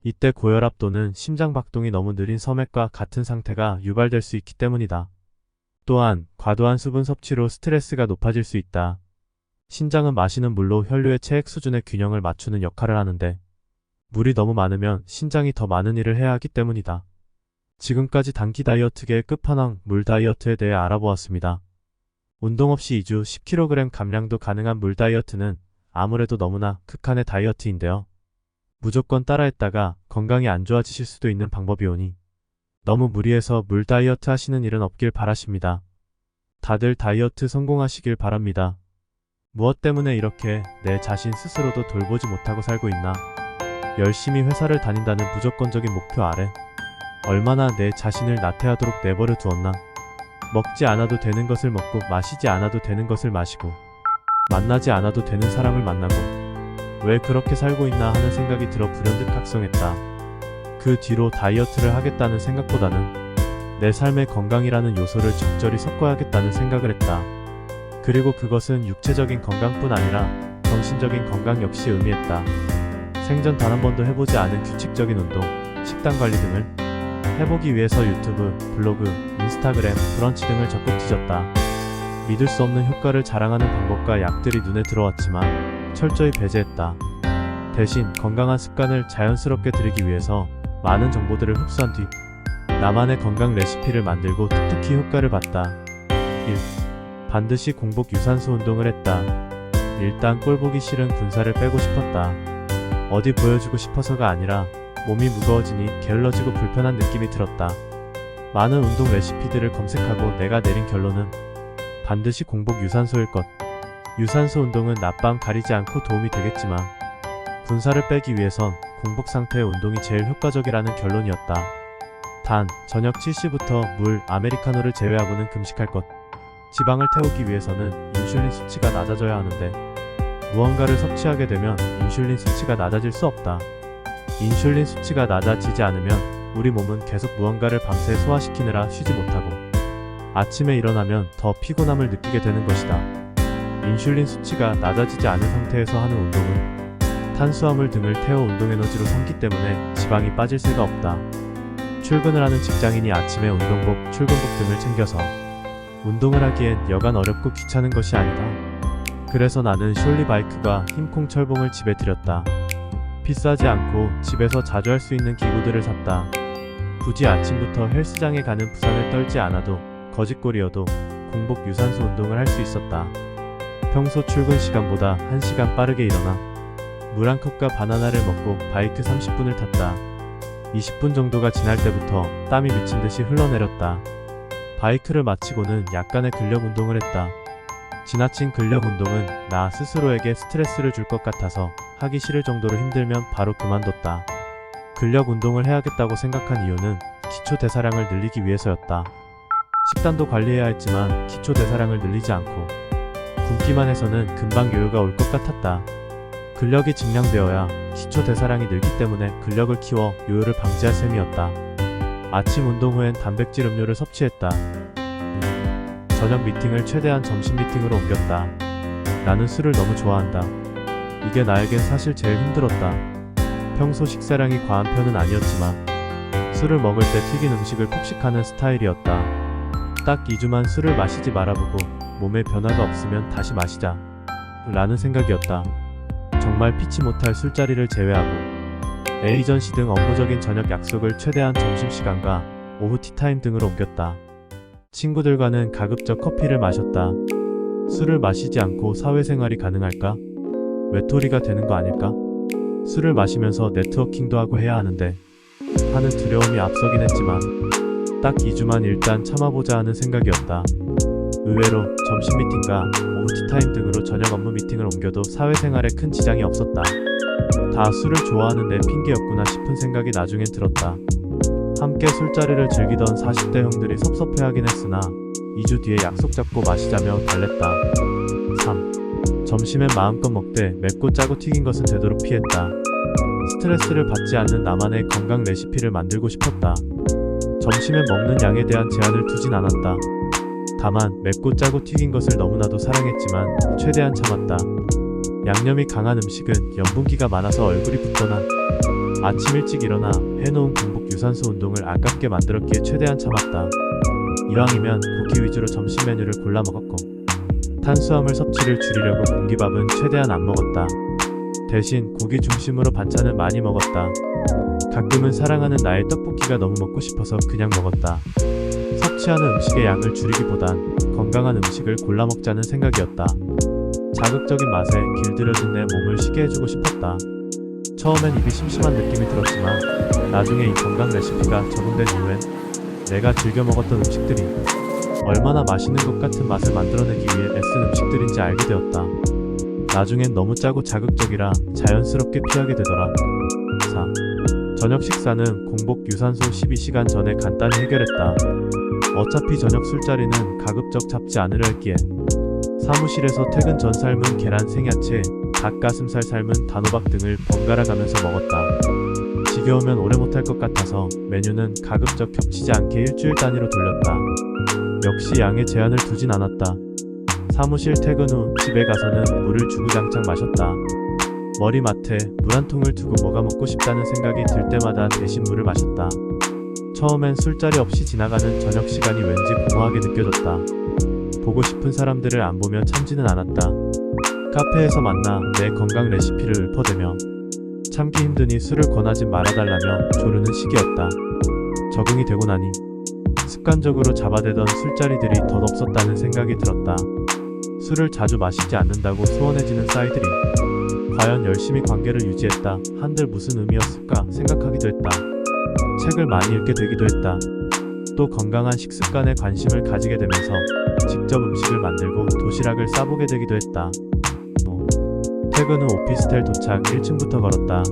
이때 고혈압 또는 심장박동이 너무 느린 섬액과 같은 상태가 유발될 수 있기 때문이다. 또한 과도한 수분 섭취로 스트레스가 높아질 수 있다. 신장은 마시는 물로 혈류의 체액 수준의 균형을 맞추는 역할을 하는데 물이 너무 많으면 신장이 더 많은 일을 해야 하기 때문이다. 지금까지 단기 다이어트계의 끝판왕 물 다이어트에 대해 알아보았습니다. 운동 없이 2주 10kg 감량도 가능한 물 다이어트는 아무래도 너무나 극한의 다이어트인데요. 무조건 따라했다가 건강이 안 좋아지실 수도 있는 방법이오니 너무 무리해서 물 다이어트 하시는 일은 없길 바라십니다. 다들 다이어트 성공하시길 바랍니다. 무엇 때문에 이렇게 내 자신 스스로도 돌보지 못하고 살고 있나? 열심히 회사를 다닌다는 무조건적인 목표 아래 얼마나 내 자신을 나태하도록 내버려 두었나. 먹지 않아도 되는 것을 먹고 마시지 않아도 되는 것을 마시고 만나지 않아도 되는 사람을 만나고 왜 그렇게 살고 있나 하는 생각이 들어 불현듯 각성했다. 그 뒤로 다이어트를 하겠다는 생각보다는 내 삶의 건강이라는 요소를 적절히 섞어야겠다는 생각을 했다. 그리고 그것은 육체적인 건강뿐 아니라 정신적인 건강 역시 의미했다. 생전 단 한 번도 해보지 않은 규칙적인 운동, 식단 관리 등을 해보기 위해서 유튜브, 블로그, 인스타그램, 브런치 등을 적극 뒤졌다. 믿을 수 없는 효과를 자랑하는 방법과 약들이 눈에 들어왔지만 철저히 배제했다. 대신 건강한 습관을 자연스럽게 들이기 위해서 많은 정보들을 흡수한 뒤 나만의 건강 레시피를 만들고 톡톡히 효과를 봤다. 1. 반드시 공복 유산소 운동을 했다. 일단 꼴보기 싫은 군살을 빼고 싶었다. 어디 보여주고 싶어서가 아니라 몸이 무거워지니 게을러지고 불편한 느낌이 들었다. 많은 운동 레시피들을 검색하고 내가 내린 결론은 반드시 공복 유산소일 것. 유산소 운동은 낮밤 가리지 않고 도움이 되겠지만 군살을 빼기 위해선 공복 상태의 운동이 제일 효과적이라는 결론이었다. 단, 저녁 7시부터 물, 아메리카노를 제외하고는 금식할 것. 지방을 태우기 위해서는 인슐린 수치가 낮아져야 하는데 무언가를 섭취하게 되면 인슐린 수치가 낮아질 수 없다. 인슐린 수치가 낮아지지 않으면 우리 몸은 계속 무언가를 밤새 소화시키느라 쉬지 못하고 아침에 일어나면 더 피곤함을 느끼게 되는 것이다. 인슐린 수치가 낮아지지 않은 상태에서 하는 운동은 탄수화물 등을 태워 운동 에너지로 삼기 때문에 지방이 빠질 새가 없다. 출근을 하는 직장인이 아침에 운동복, 출근복 등을 챙겨서 운동을 하기엔 여간 어렵고 귀찮은 것이 아니다. 그래서 나는 숄리 바이크와 힘콩 철봉을 집에 들였다. 비싸지 않고 집에서 자주 할 수 있는 기구들을 샀다. 굳이 아침부터 헬스장에 가는 부산을 떨지 않아도 거짓골이어도 공복 유산소 운동을 할 수 있었다. 평소 출근 시간보다 1시간 빠르게 일어나 물 한 컵과 바나나를 먹고 바이크 30분을 탔다. 20분 정도가 지날 때부터 땀이 미친 듯이 흘러내렸다. 바이크를 마치고는 약간의 근력 운동을 했다. 지나친 근력 운동은 나 스스로에게 스트레스를 줄 것 같아서 하기 싫을 정도로 힘들면 바로 그만뒀다. 근력 운동을 해야겠다고 생각한 이유는 기초 대사량을 늘리기 위해서였다. 식단도 관리해야 했지만 기초 대사량을 늘리지 않고 굶기만 해서는 금방 요요가 올 것 같았다. 근력이 증량되어야 기초 대사량이 늘기 때문에 근력을 키워 요요를 방지할 셈이었다. 아침 운동 후엔 단백질 음료를 섭취했다. 저녁 미팅을 최대한 점심 미팅으로 옮겼다. 나는 술을 너무 좋아한다. 이게 나에겐 사실 제일 힘들었다. 평소 식사량이 과한 편은 아니었지만 술을 먹을 때 튀긴 음식을 폭식하는 스타일이었다. 딱 2주만 술을 마시지 말아보고 몸에 변화가 없으면 다시 마시자 라는 생각이었다. 정말 피치 못할 술자리를 제외하고 에이전시 등 업무적인 저녁 약속을 최대한 점심시간과 오후 티타임 등으로 옮겼다. 친구들과는 가급적 커피를 마셨다. 술을 마시지 않고 사회생활이 가능할까? 외톨이가 되는 거 아닐까? 술을 마시면서 네트워킹도 하고 해야 하는데 하는 두려움이 앞서긴 했지만 딱 2주만 일단 참아보자 하는 생각이었다. 의외로 점심 미팅과 오후 티타임 등으로 저녁 업무 미팅을 옮겨도 사회생활에 큰 지장이 없었다. 다 술을 좋아하는 내 핑계였구나 싶은 생각이 나중엔 들었다. 함께 술자리를 즐기던 40대 형들이 섭섭해하긴 했으나 2주 뒤에 약속 잡고 마시자며 달랬다. 3. 점심엔 마음껏 먹되 맵고 짜고 튀긴 것은 되도록 피했다. 스트레스를 받지 않는 나만의 건강 레시피를 만들고 싶었다. 점심에 먹는 양에 대한 제한을 두진 않았다. 다만 맵고 짜고 튀긴 것을 너무나도 사랑했지만 최대한 참았다. 양념이 강한 음식은 염분기가 많아서 얼굴이 붓거나 아침 일찍 일어나 해놓은 공복 유산소 운동을 아깝게 만들었기에 최대한 참았다. 이왕이면 고기 위주로 점심 메뉴를 골라 먹었고 탄수화물 섭취를 줄이려고 공기밥은 최대한 안 먹었다. 대신 고기 중심으로 반찬을 많이 먹었다. 가끔은 사랑하는 나의 떡볶이가 너무 먹고 싶어서 그냥 먹었다. 섭취하는 음식의 양을 줄이기보단 건강한 음식을 골라 먹자는 생각이었다. 자극적인 맛에 길들여진 내 몸을 쉬게 해주고 싶었다. 처음엔 입이 심심한 느낌이 들었지만 나중에 이 건강 레시피가 적용된 이후엔 내가 즐겨 먹었던 음식들이 얼마나 맛있는 것 같은 맛을 만들어내기 위해 애쓴 음식들인지 알게 되었다. 나중엔 너무 짜고 자극적이라 자연스럽게 피하게 되더라. 4. 4. 저녁 식사는 공복 유산소 12시간 전에 간단히 해결했다. 어차피 저녁 술자리는 가급적 잡지 않으려 했기에 사무실에서 퇴근 전 삶은 계란 생야채, 닭가슴살 삶은 단호박 등을 번갈아 가면서 먹었다. 지겨우면 오래 못할 것 같아서 메뉴는 가급적 겹치지 않게 일주일 단위로 돌렸다. 역시 양의 제한을 두진 않았다. 사무실 퇴근 후 집에 가서는 물을 주구장창 마셨다. 머리맡에 물 한 통을 두고 뭐가 먹고 싶다는 생각이 들 때마다 대신 물을 마셨다. 처음엔 술자리 없이 지나가는 저녁 시간이 왠지 공허하게 느껴졌다. 보고 싶은 사람들을 안 보며 참지는 않았다. 카페에서 만나 내 건강 레시피를 읊어대며 참기 힘드니 술을 권하지 말아달라며 조르는 시기였다. 적응이 되고 나니 습관적으로 잡아대던 술자리들이 덧없었다는 생각이 들었다. 술을 자주 마시지 않는다고 소원해지는 싸이들이 과연 열심히 관계를 유지했다 한들 무슨 의미였을까 생각하기도 했다. 책을 많이 읽게 되기도 했다. 또 건강한 식습관에 관심을 가지게 되면서 직접 음식을 만들고 도시락을 싸보게 되기도 했다. 퇴근 후 오피스텔 도착 1층부터 걸었다.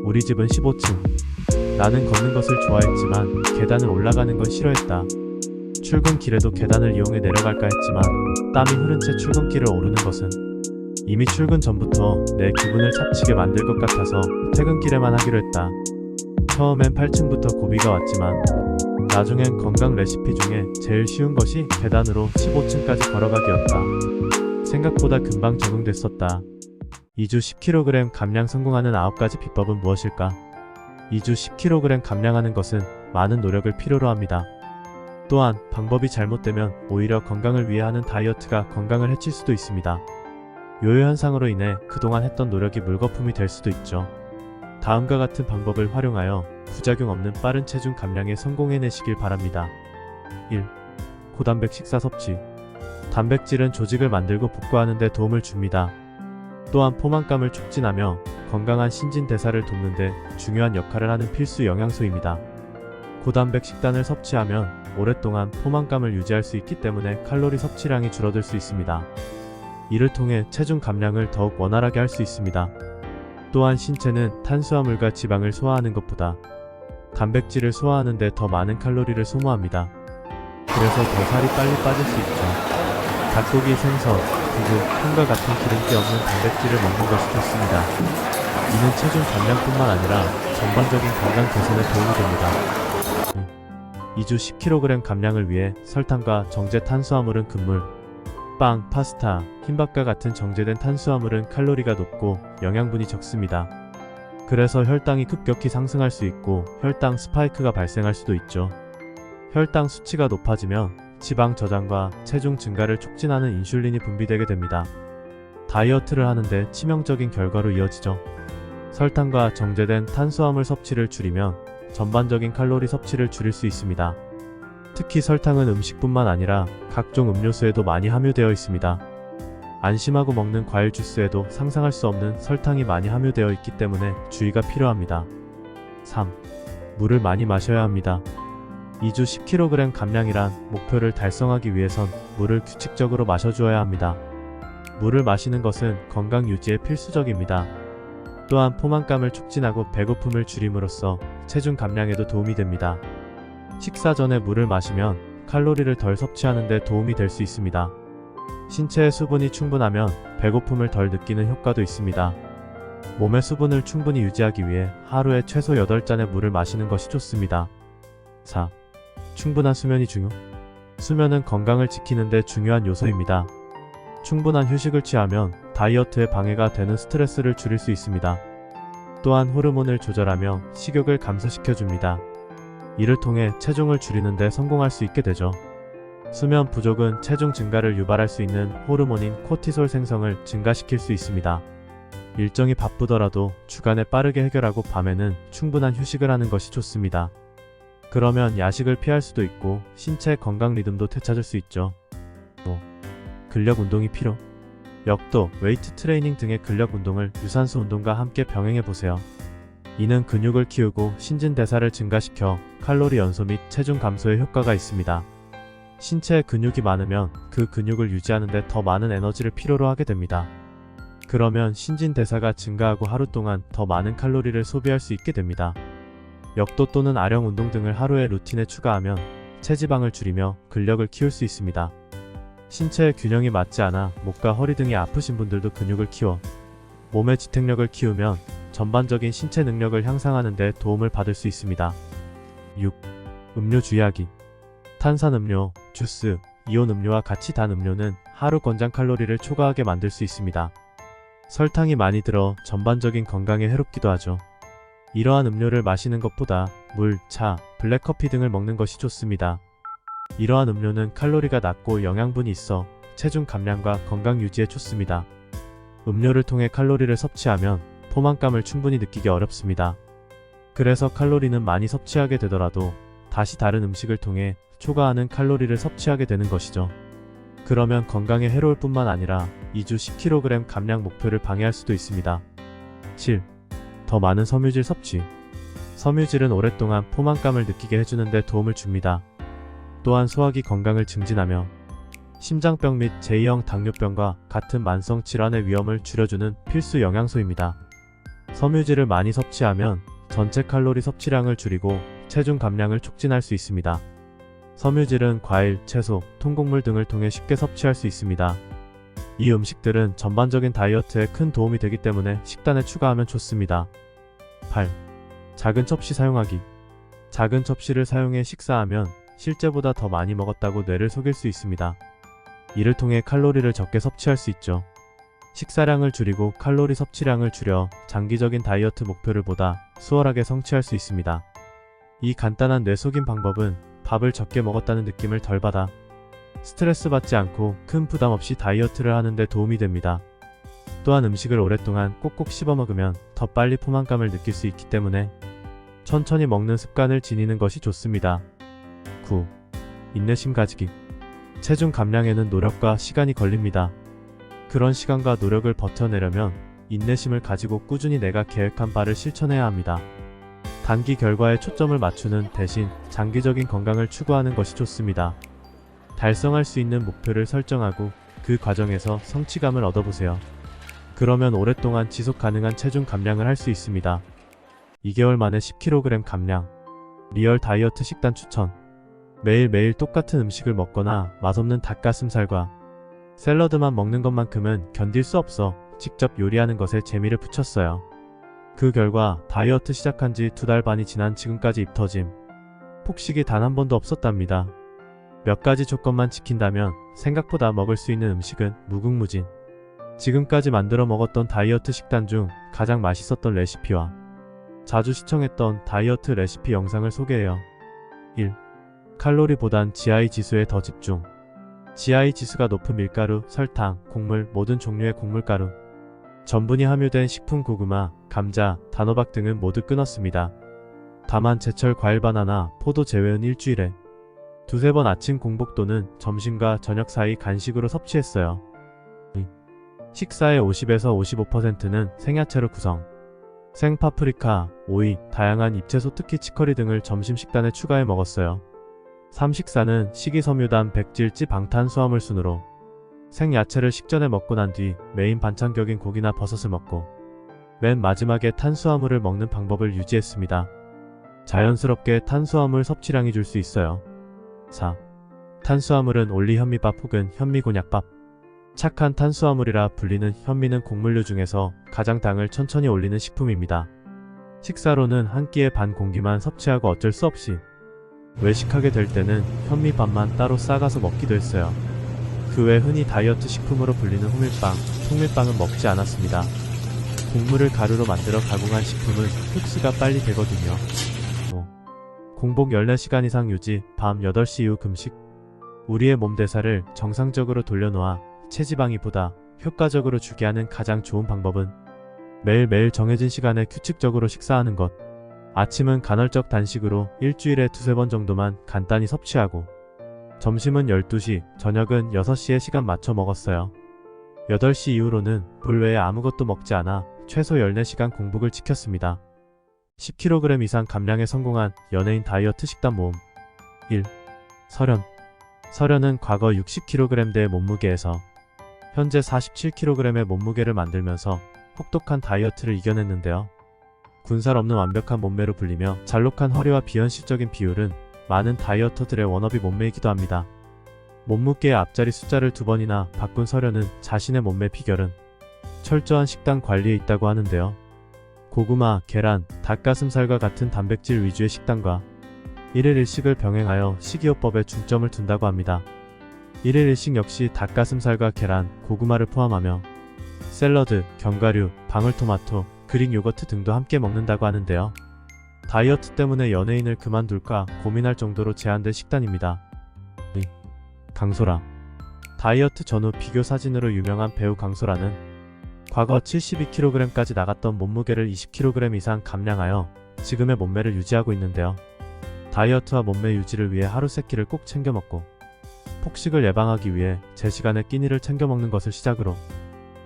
우리 집은 15층. 나는 걷는 것을 좋아했지만 계단을 올라가는 건 싫어했다. 출근길에도 계단을 이용해 내려갈까 했지만 땀이 흐른 채 출근길을 오르는 것은 이미 출근 전부터 내 기분을 잡치게 만들 것 같아서 퇴근길에만 하기로 했다. 처음엔 8층부터 고비가 왔지만 나중엔 건강 레시피 중에 제일 쉬운 것이 계단으로 15층까지 걸어가기였다. 생각보다 금방 적응됐었다. 2주 10kg 감량 성공하는 9가지 비법은 무엇일까? 2주 10kg 감량하는 것은 많은 노력을 필요로 합니다. 또한 방법이 잘못되면 오히려 건강을 위해 하는 다이어트가 건강을 해칠 수도 있습니다. 요요 현상으로 인해 그동안 했던 노력이 물거품이 될 수도 있죠. 다음과 같은 방법을 활용하여 부작용 없는 빠른 체중 감량에 성공해내시길 바랍니다. 1. 고단백 식사 섭취. 단백질은 조직을 만들고 복구하는 데 도움을 줍니다. 또한 포만감을 촉진하며 건강한 신진대사를 돕는 데 중요한 역할을 하는 필수 영양소입니다. 고단백 식단을 섭취하면 오랫동안 포만감을 유지할 수 있기 때문에 칼로리 섭취량이 줄어들 수 있습니다. 이를 통해 체중 감량을 더욱 원활하게 할 수 있습니다. 또한 신체는 탄수화물과 지방을 소화하는 것보다 단백질을 소화하는 데 더 많은 칼로리를 소모합니다. 그래서 더 살이 빨리 빠질 수 있죠. 닭고기, 생선, 두부, 콩과 같은 기름기 없는 단백질을 먹는 것이 좋습니다. 이는 체중 감량뿐만 아니라 전반적인 건강 개선에 도움이 됩니다. 2주 10kg 감량을 위해 설탕과 정제 탄수화물은 금물, 빵, 파스타, 흰밥과 같은 정제된 탄수화물은 칼로리가 높고 영양분이 적습니다. 그래서 혈당이 급격히 상승할 수 있고 혈당 스파이크가 발생할 수도 있죠. 혈당 수치가 높아지면 지방 저장과 체중 증가를 촉진하는 인슐린이 분비되게 됩니다. 다이어트를 하는데 치명적인 결과로 이어지죠. 설탕과 정제된 탄수화물 섭취를 줄이면 전반적인 칼로리 섭취를 줄일 수 있습니다. 특히 설탕은 음식뿐만 아니라 각종 음료수에도 많이 함유되어 있습니다. 안심하고 먹는 과일 주스에도 상상할 수 없는 설탕이 많이 함유되어 있기 때문에 주의가 필요합니다. 3. 물을 많이 마셔야 합니다. 2주 10kg 감량이란 목표를 달성하기 위해선 물을 규칙적으로 마셔주어야 합니다. 물을 마시는 것은 건강 유지에 필수적입니다. 또한 포만감을 촉진하고 배고픔을 줄임으로써 체중 감량에도 도움이 됩니다. 식사 전에 물을 마시면 칼로리를 덜 섭취하는 데 도움이 될 수 있습니다. 신체의 수분이 충분하면 배고픔을 덜 느끼는 효과도 있습니다. 몸의 수분을 충분히 유지하기 위해 하루에 최소 8잔의 물을 마시는 것이 좋습니다. 4. 충분한 수면이 중요. 수면은 건강을 지키는 데 중요한 요소입니다. 충분한 휴식을 취하면 다이어트에 방해가 되는 스트레스를 줄일 수 있습니다. 또한 호르몬을 조절하며 식욕을 감소시켜줍니다. 이를 통해 체중을 줄이는 데 성공할 수 있게 되죠. 수면 부족은 체중 증가를 유발할 수 있는 호르몬인 코티솔 생성을 증가시킬 수 있습니다. 일정이 바쁘더라도 주간에 빠르게 해결하고 밤에는 충분한 휴식을 하는 것이 좋습니다. 그러면 야식을 피할 수도 있고 신체 건강 리듬도 되찾을 수 있죠. 또 근력 운동이 필요. 역도, 웨이트 트레이닝 등의 근력 운동을 유산소 운동과 함께 병행해 보세요. 이는 근육을 키우고 신진대사를 증가시켜 칼로리 연소 및 체중 감소에 효과가 있습니다. 신체에 근육이 많으면 그 근육을 유지하는 데 더 많은 에너지를 필요로 하게 됩니다. 그러면 신진대사가 증가하고 하루 동안 더 많은 칼로리를 소비할 수 있게 됩니다. 역도 또는 아령 운동 등을 하루의 루틴에 추가하면 체지방을 줄이며 근력을 키울 수 있습니다. 신체의 균형이 맞지 않아 목과 허리 등이 아프신 분들도 근육을 키워 몸의 지탱력을 키우면 전반적인 신체 능력을 향상하는 데 도움을 받을 수 있습니다. 6. 음료 주의하기. 탄산음료, 주스, 이온 음료와 같이 단 음료는 하루 권장 칼로리를 초과하게 만들 수 있습니다. 설탕이 많이 들어 전반적인 건강에 해롭기도 하죠. 이러한 음료를 마시는 것보다 물, 차, 블랙커피 등을 먹는 것이 좋습니다. 이러한 음료는 칼로리가 낮고 영양분이 있어 체중 감량과 건강 유지에 좋습니다. 음료를 통해 칼로리를 섭취하면 포만감을 충분히 느끼기 어렵습니다. 그래서 칼로리는 많이 섭취하게 되더라도 다시 다른 음식을 통해 초과하는 칼로리를 섭취하게 되는 것이죠. 그러면 건강에 해로울 뿐만 아니라 2주 10kg 감량 목표를 방해할 수도 있습니다. 7. 더 많은 섬유질 섭취. 섬유질은 오랫동안 포만감을 느끼게 해주는 데 도움을 줍니다. 또한 소화기 건강을 증진하며 심장병 및 제2형 당뇨병과 같은 만성 질환의 위험을 줄여주는 필수 영양소입니다. 섬유질을 많이 섭취하면 전체 칼로리 섭취량을 줄이고 체중 감량을 촉진할 수 있습니다. 섬유질은 과일, 채소, 통곡물 등을 통해 쉽게 섭취할 수 있습니다. 이 음식들은 전반적인 다이어트에 큰 도움이 되기 때문에 식단에 추가하면 좋습니다. 8. 작은 접시 사용하기. 작은 접시를 사용해 식사하면 실제보다 더 많이 먹었다고 뇌를 속일 수 있습니다. 이를 통해 칼로리를 적게 섭취할 수 있죠. 식사량을 줄이고 칼로리 섭취량을 줄여 장기적인 다이어트 목표를 보다 수월하게 성취할 수 있습니다. 이 간단한 뇌 속임 방법은 밥을 적게 먹었다는 느낌을 덜 받아 스트레스 받지 않고 큰 부담 없이 다이어트를 하는 데 도움이 됩니다. 또한 음식을 오랫동안 꼭꼭 씹어 먹으면 더 빨리 포만감을 느낄 수 있기 때문에 천천히 먹는 습관을 지니는 것이 좋습니다. 9. 인내심 가지기. 체중 감량에는 노력과 시간이 걸립니다. 그런 시간과 노력을 버텨내려면 인내심을 가지고 꾸준히 내가 계획한 바를 실천해야 합니다. 단기 결과에 초점을 맞추는 대신 장기적인 건강을 추구하는 것이 좋습니다. 달성할 수 있는 목표를 설정하고 그 과정에서 성취감을 얻어보세요. 그러면 오랫동안 지속 가능한 체중 감량을 할 수 있습니다. 2개월 만에 10kg 감량. 리얼 다이어트 식단 추천. 매일매일 똑같은 음식을 먹거나 맛없는 닭가슴살과 샐러드만 먹는 것만큼은 견딜 수 없어 직접 요리하는 것에 재미를 붙였어요. 그 결과 다이어트 시작한 지 2달 반이 지난 지금까지 입 터짐, 폭식이 단 한 번도 없었답니다. 몇 가지 조건만 지킨다면 생각보다 먹을 수 있는 음식은 무궁무진. 지금까지 만들어 먹었던 다이어트 식단 중 가장 맛있었던 레시피와 자주 시청했던 다이어트 레시피 영상을 소개해요. 1. 칼로리보단 GI 지수에 더 집중. GI 지수가 높은 밀가루, 설탕, 곡물, 모든 종류의 곡물가루, 전분이 함유된 식품 고구마, 감자, 단호박 등은 모두 끊었습니다. 다만 제철 과일 바나나, 포도 제외는 일주일에 2~3번 아침 공복 또는 점심과 저녁 사이 간식으로 섭취했어요. 식사의 50에서 55%는 생야채로 구성. 생파프리카, 오이, 다양한 잎채소 특히 치커리 등을 점심 식단에 추가해 먹었어요. 3. 식사는 식이섬유단, 백질지, 방탄수화물 순으로 생야채를 식전에 먹고 난 뒤 메인 반찬격인 고기나 버섯을 먹고 맨 마지막에 탄수화물을 먹는 방법을 유지했습니다. 자연스럽게 탄수화물 섭취량이 줄 수 있어요. 4. 탄수화물은 올리 현미밥 혹은 현미곤약밥. 착한 탄수화물이라 불리는 현미는 곡물류 중에서 가장 당을 천천히 올리는 식품입니다. 식사로는 한 끼에 반 공기만 섭취하고 어쩔 수 없이 외식하게 될 때는 현미밥만 따로 싸가서 먹기도 했어요. 그 외 흔히 다이어트 식품으로 불리는 호밀빵, 통밀빵은 먹지 않았습니다. 곡물을 가루로 만들어 가공한 식품은 흡수가 빨리 되거든요. 5. 공복 14시간 이상 유지, 밤 8시 이후 금식. 우리의 몸 대사를 정상적으로 돌려놓아 체지방이 보다 효과적으로 주게 하는 가장 좋은 방법은 매일매일 정해진 시간에 규칙적으로 식사하는 것. 아침은 간헐적 단식으로 일주일에 2~3번 정도만 간단히 섭취하고 점심은 12시, 저녁은 6시에 시간 맞춰 먹었어요. 8시 이후로는 물 외에 아무것도 먹지 않아 최소 14시간 공복을 지켰습니다. 10kg 이상 감량에 성공한 연예인 다이어트 식단 모음. 1. 설현. 설현은 과거 60kg대의 몸무게에서 현재 47kg의 몸무게를 만들면서 혹독한 다이어트를 이겨냈는데요. 군살 없는 완벽한 몸매로 불리며 잘록한 허리와 비현실적인 비율은 많은 다이어터들의 워너비 몸매이기도 합니다. 몸무게의 앞자리 숫자를 2번이나 바꾼 서련은 자신의 몸매 비결은 철저한 식단 관리에 있다고 하는데요. 고구마, 계란, 닭가슴살과 같은 단백질 위주의 식단과 1일 1식을 병행하여 식이요법에 중점을 둔다고 합니다. 1일 1식 역시 닭가슴살과 계란, 고구마를 포함하며 샐러드, 견과류, 방울토마토, 그릭 요거트 등도 함께 먹는다고 하는데요. 다이어트 때문에 연예인을 그만둘까 고민할 정도로 제한된 식단입니다. 강소라. 다이어트 전후 비교 사진으로 유명한 배우 강소라는 과거 72kg까지 나갔던 몸무게를 20kg 이상 감량하여 지금의 몸매를 유지하고 있는데요. 다이어트와 몸매 유지를 위해 하루 3끼를 꼭 챙겨 먹고 폭식을 예방하기 위해 제 시간에 끼니를 챙겨 먹는 것을 시작으로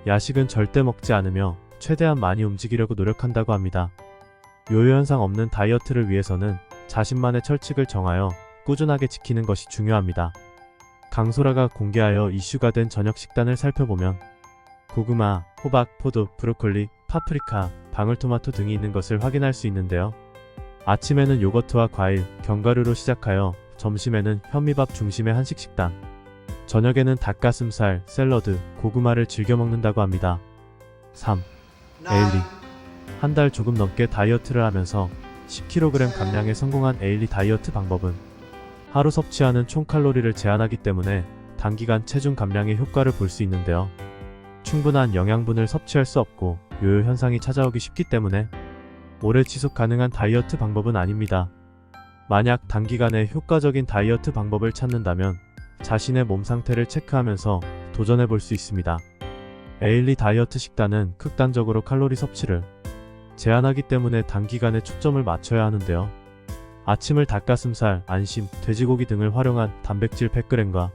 야식은 절대 먹지 않으며 최대한 많이 움직이려고 노력한다고 합니다. 요요 현상 없는 다이어트를 위해서는 자신만의 철칙을 정하여 꾸준하게 지키는 것이 중요합니다. 강소라가 공개하여 이슈가 된 저녁 식단을 살펴보면 고구마, 호박, 포도, 브로콜리, 파프리카, 방울토마토 등이 있는 것을 확인할 수 있는데요. 아침에는 요거트와 과일, 견과류로 시작하여 점심에는 현미밥 중심의 한식 식단, 저녁에는 닭가슴살, 샐러드, 고구마를 즐겨 먹는다고 합니다. 3. 에일리. 한 달 조금 넘게 다이어트를 하면서 10kg 감량에 성공한 에일리 다이어트 방법은 하루 섭취하는 총 칼로리를 제한하기 때문에 단기간 체중 감량의 효과를 볼 수 있는데요. 충분한 영양분을 섭취할 수 없고 요요 현상이 찾아오기 쉽기 때문에 오래 지속 가능한 다이어트 방법은 아닙니다. 만약 단기간에 효과적인 다이어트 방법을 찾는다면 자신의 몸 상태를 체크하면서 도전해 볼 수 있습니다. 에일리 다이어트 식단은 극단적으로 칼로리 섭취를 제한하기 때문에 단기간에 초점을 맞춰야 하는데요. 아침을 닭가슴살, 안심, 돼지고기 등을 활용한 단백질 100g과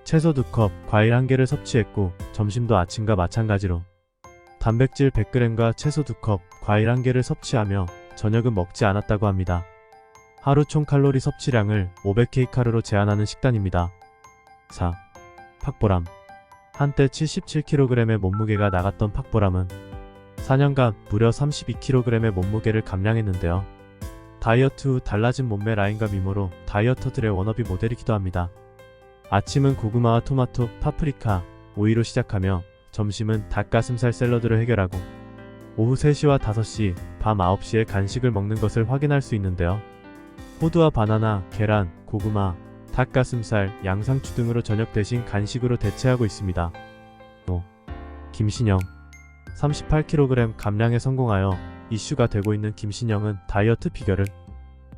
채소 2컵, 과일 1개를 섭취했고 점심도 아침과 마찬가지로 단백질 100g과 채소 2컵, 과일 1개를 섭취하며 저녁은 먹지 않았다고 합니다. 하루 총 칼로리 섭취량을 500kcal로 제한하는 식단입니다. 4. 팍보람. 한때 77kg의 몸무게가 나갔던 팍보람은 4년간 무려 32kg의 몸무게를 감량했는데요. 다이어트 후 달라진 몸매 라인과 미모로 다이어터들의 워너비 모델이기도 합니다. 아침은 고구마와 토마토, 파프리카, 오이로 시작하며 점심은 닭가슴살 샐러드로 해결하고 오후 3시와 5시, 밤 9시에 간식을 먹는 것을 확인할 수 있는데요. 호두와 바나나, 계란, 고구마, 닭가슴살, 양상추 등으로 저녁 대신 간식으로 대체하고 있습니다. 5. 김신영. 38kg 감량에 성공하여 이슈가 되고 있는 김신영은 다이어트 비결을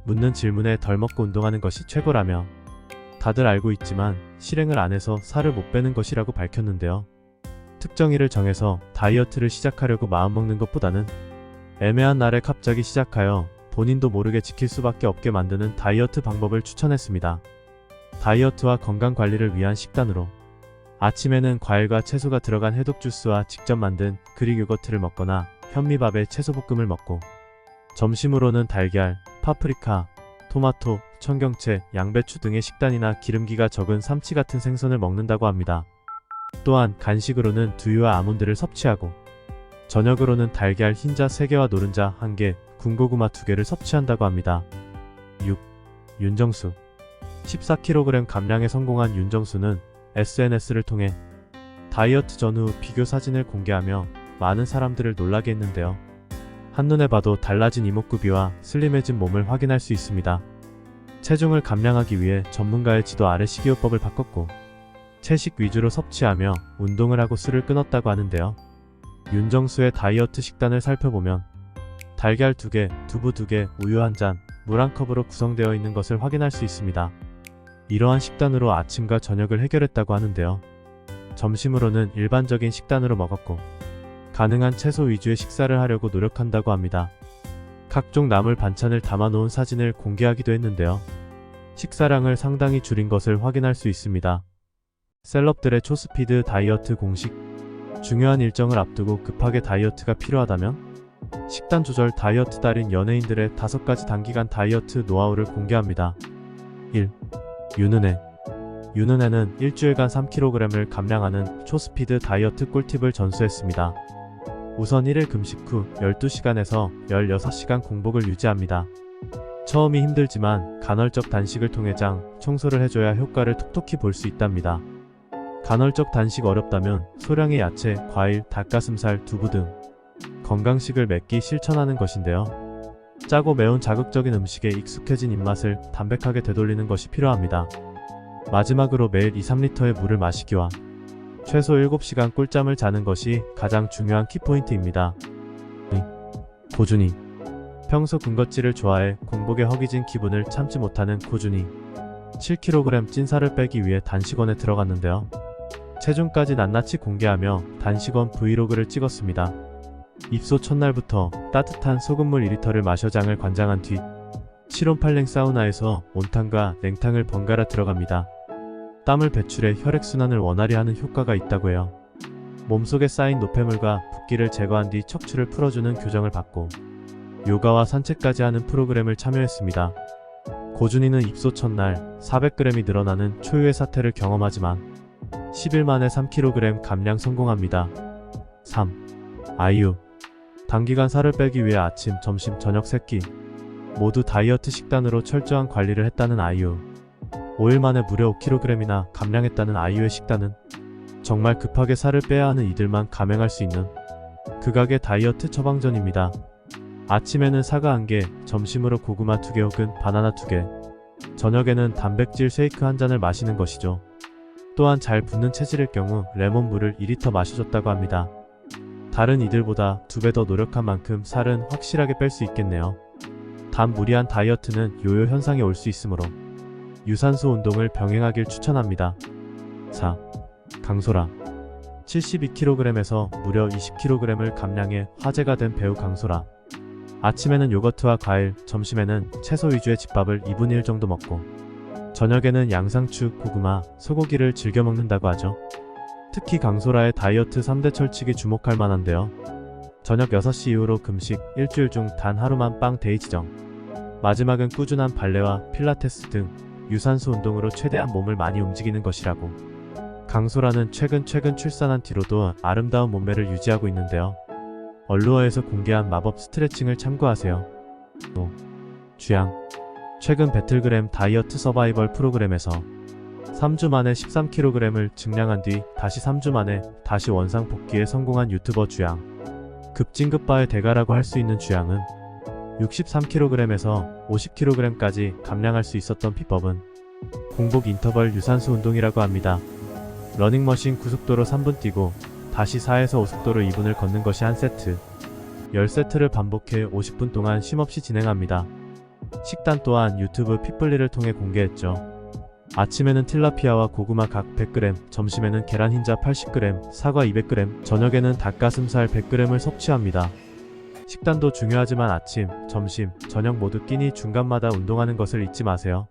묻는 질문에 덜 먹고 운동하는 것이 최고라며 다들 알고 있지만 실행을 안 해서 살을 못 빼는 것이라고 밝혔는데요. 특정일을 정해서 다이어트를 시작하려고 마음먹는 것보다는 애매한 날에 갑자기 시작하여 본인도 모르게 지킬 수밖에 없게 만드는 다이어트 방법을 추천했습니다. 다이어트와 건강관리를 위한 식단으로 아침에는 과일과 채소가 들어간 해독 주스와 직접 만든 그릭 요거트를 먹거나 현미밥에 채소볶음을 먹고 점심으로는 달걀, 파프리카, 토마토, 청경채, 양배추 등의 식단이나 기름기가 적은 삼치 같은 생선을 먹는다고 합니다. 또한 간식으로는 두유와 아몬드를 섭취하고 저녁으로는 달걀 흰자 3개와 노른자 1개, 군고구마 2개를 섭취한다고 합니다. 6. 윤정수. 14kg 감량에 성공한 윤정수는 SNS를 통해 다이어트 전후 비교 사진을 공개하며 많은 사람들을 놀라게 했는데요. 한눈에 봐도 달라진 이목구비와 슬림해진 몸을 확인할 수 있습니다. 체중을 감량하기 위해 전문가의 지도 아래 식이요법을 바꿨고 채식 위주로 섭취하며 운동을 하고 술을 끊었다고 하는데요. 윤정수의 다이어트 식단을 살펴보면 달걀 2개, 두부 2개, 우유 1잔, 물 1컵으로 구성되어 있는 것을 확인할 수 있습니다. 이러한 식단으로 아침과 저녁을 해결했다고 하는데요. 점심으로는 일반적인 식단으로 먹었고 가능한 채소 위주의 식사를 하려고 노력한다고 합니다. 각종 나물 반찬을 담아놓은 사진을 공개하기도 했는데요. 식사량을 상당히 줄인 것을 확인할 수 있습니다. 셀럽들의 초스피드 다이어트 공식. 중요한 일정을 앞두고 급하게 다이어트가 필요하다면 식단 조절 다이어트 달인 연예인들의 5가지 단기간 다이어트 노하우를 공개합니다. 1. 윤은혜. 윤은혜는 일주일간 3kg을 감량하는 초스피드 다이어트 꿀팁을 전수했습니다. 우선 1일 금식 후 12시간에서 16시간 공복을 유지합니다. 처음이 힘들지만 간헐적 단식을 통해 장 청소를 해줘야 효과를 톡톡히 볼 수 있답니다. 간헐적 단식 어렵다면 소량의 야채, 과일, 닭가슴살, 두부 등 건강식을 몇 끼 실천하는 것인데요. 짜고 매운 자극적인 음식에 익숙해진 입맛을 담백하게 되돌리는 것이 필요합니다. 마지막으로 매일 2-3리터의 물을 마시기와 최소 7시간 꿀잠을 자는 것이 가장 중요한 키포인트입니다. 고준희. 평소 군것질을 좋아해 공복에 허기진 기분을 참지 못하는 고준희. 7kg 찐살을 빼기 위해 단식원에 들어갔는데요. 체중까지 낱낱이 공개하며 단식원 브이로그를 찍었습니다. 입소 첫날부터 따뜻한 소금물 2리터를 마셔 장을 관장한 뒤 실온팔랭 사우나에서 온탕과 냉탕을 번갈아 들어갑니다. 땀을 배출해 혈액순환을 원활히 하는 효과가 있다고 해요. 몸속에 쌓인 노폐물과 붓기를 제거한 뒤 척추를 풀어주는 교정을 받고 요가와 산책까지 하는 프로그램을 참여했습니다. 고준희는 입소 첫날 400g이 늘어나는 초유의 사태를 경험하지만 10일 만에 3kg 감량 성공합니다. 3. 아이유. 단기간 살을 빼기 위해 아침, 점심, 저녁 3끼 모두 다이어트 식단으로 철저한 관리를 했다는 아이유. 5일 만에 무려 5kg이나 감량했다는 아이유의 식단은 정말 급하게 살을 빼야 하는 이들만 감행할 수 있는 극악의 다이어트 처방전입니다. 아침에는 사과 1개, 점심으로 고구마 2개 혹은 바나나 2개, 저녁에는 단백질 쉐이크 1잔을 마시는 것이죠. 또한 잘 붓는 체질일 경우 레몬물을 2리터 마셔줬다고 합니다. 다른 이들보다 2배 더 노력한 만큼 살은 확실하게 뺄 수 있겠네요. 단 무리한 다이어트는 요요 현상이 올 수 있으므로 유산소 운동을 병행하길 추천합니다. 4. 강소라. 72kg에서 무려 20kg을 감량해 화제가 된 배우 강소라. 아침에는 요거트와 과일, 점심에는 채소 위주의 집밥을 2분의 1 정도 먹고 저녁에는 양상추, 고구마, 소고기를 즐겨 먹는다고 하죠. 특히 강소라의 다이어트 3대 철칙이 주목할 만한데요. 저녁 6시 이후로 금식, 일주일 중 단 하루만 빵 데이 지정. 마지막은 꾸준한 발레와 필라테스 등 유산소 운동으로 최대한 몸을 많이 움직이는 것이라고. 강소라는 최근 출산한 뒤로도 아름다운 몸매를 유지하고 있는데요. 얼루어에서 공개한 마법 스트레칭을 참고하세요. 또 주양. 최근 배틀그램 다이어트 서바이벌 프로그램에서 3주 만에 13kg을 증량한 뒤 다시 3주 만에 다시 원상 복귀에 성공한 유튜버 주양. 급진급바의 대가라고 할 수 있는 주양은 63kg에서 50kg까지 감량할 수 있었던 비법은 공복 인터벌 유산소 운동이라고 합니다. 러닝머신 9속도로 3분 뛰고 다시 4에서 5속도로 2분을 걷는 것이 한 세트. 10세트를 반복해 50분 동안 쉼없이 진행합니다. 식단 또한 유튜브 핏블리를 통해 공개했죠. 아침에는 틸라피아와 고구마 각 100g, 점심에는 계란 흰자 80g, 사과 200g, 저녁에는 닭가슴살 100g을 섭취합니다. 식단도 중요하지만 아침, 점심, 저녁 모두 끼니 중간마다 운동하는 것을 잊지 마세요.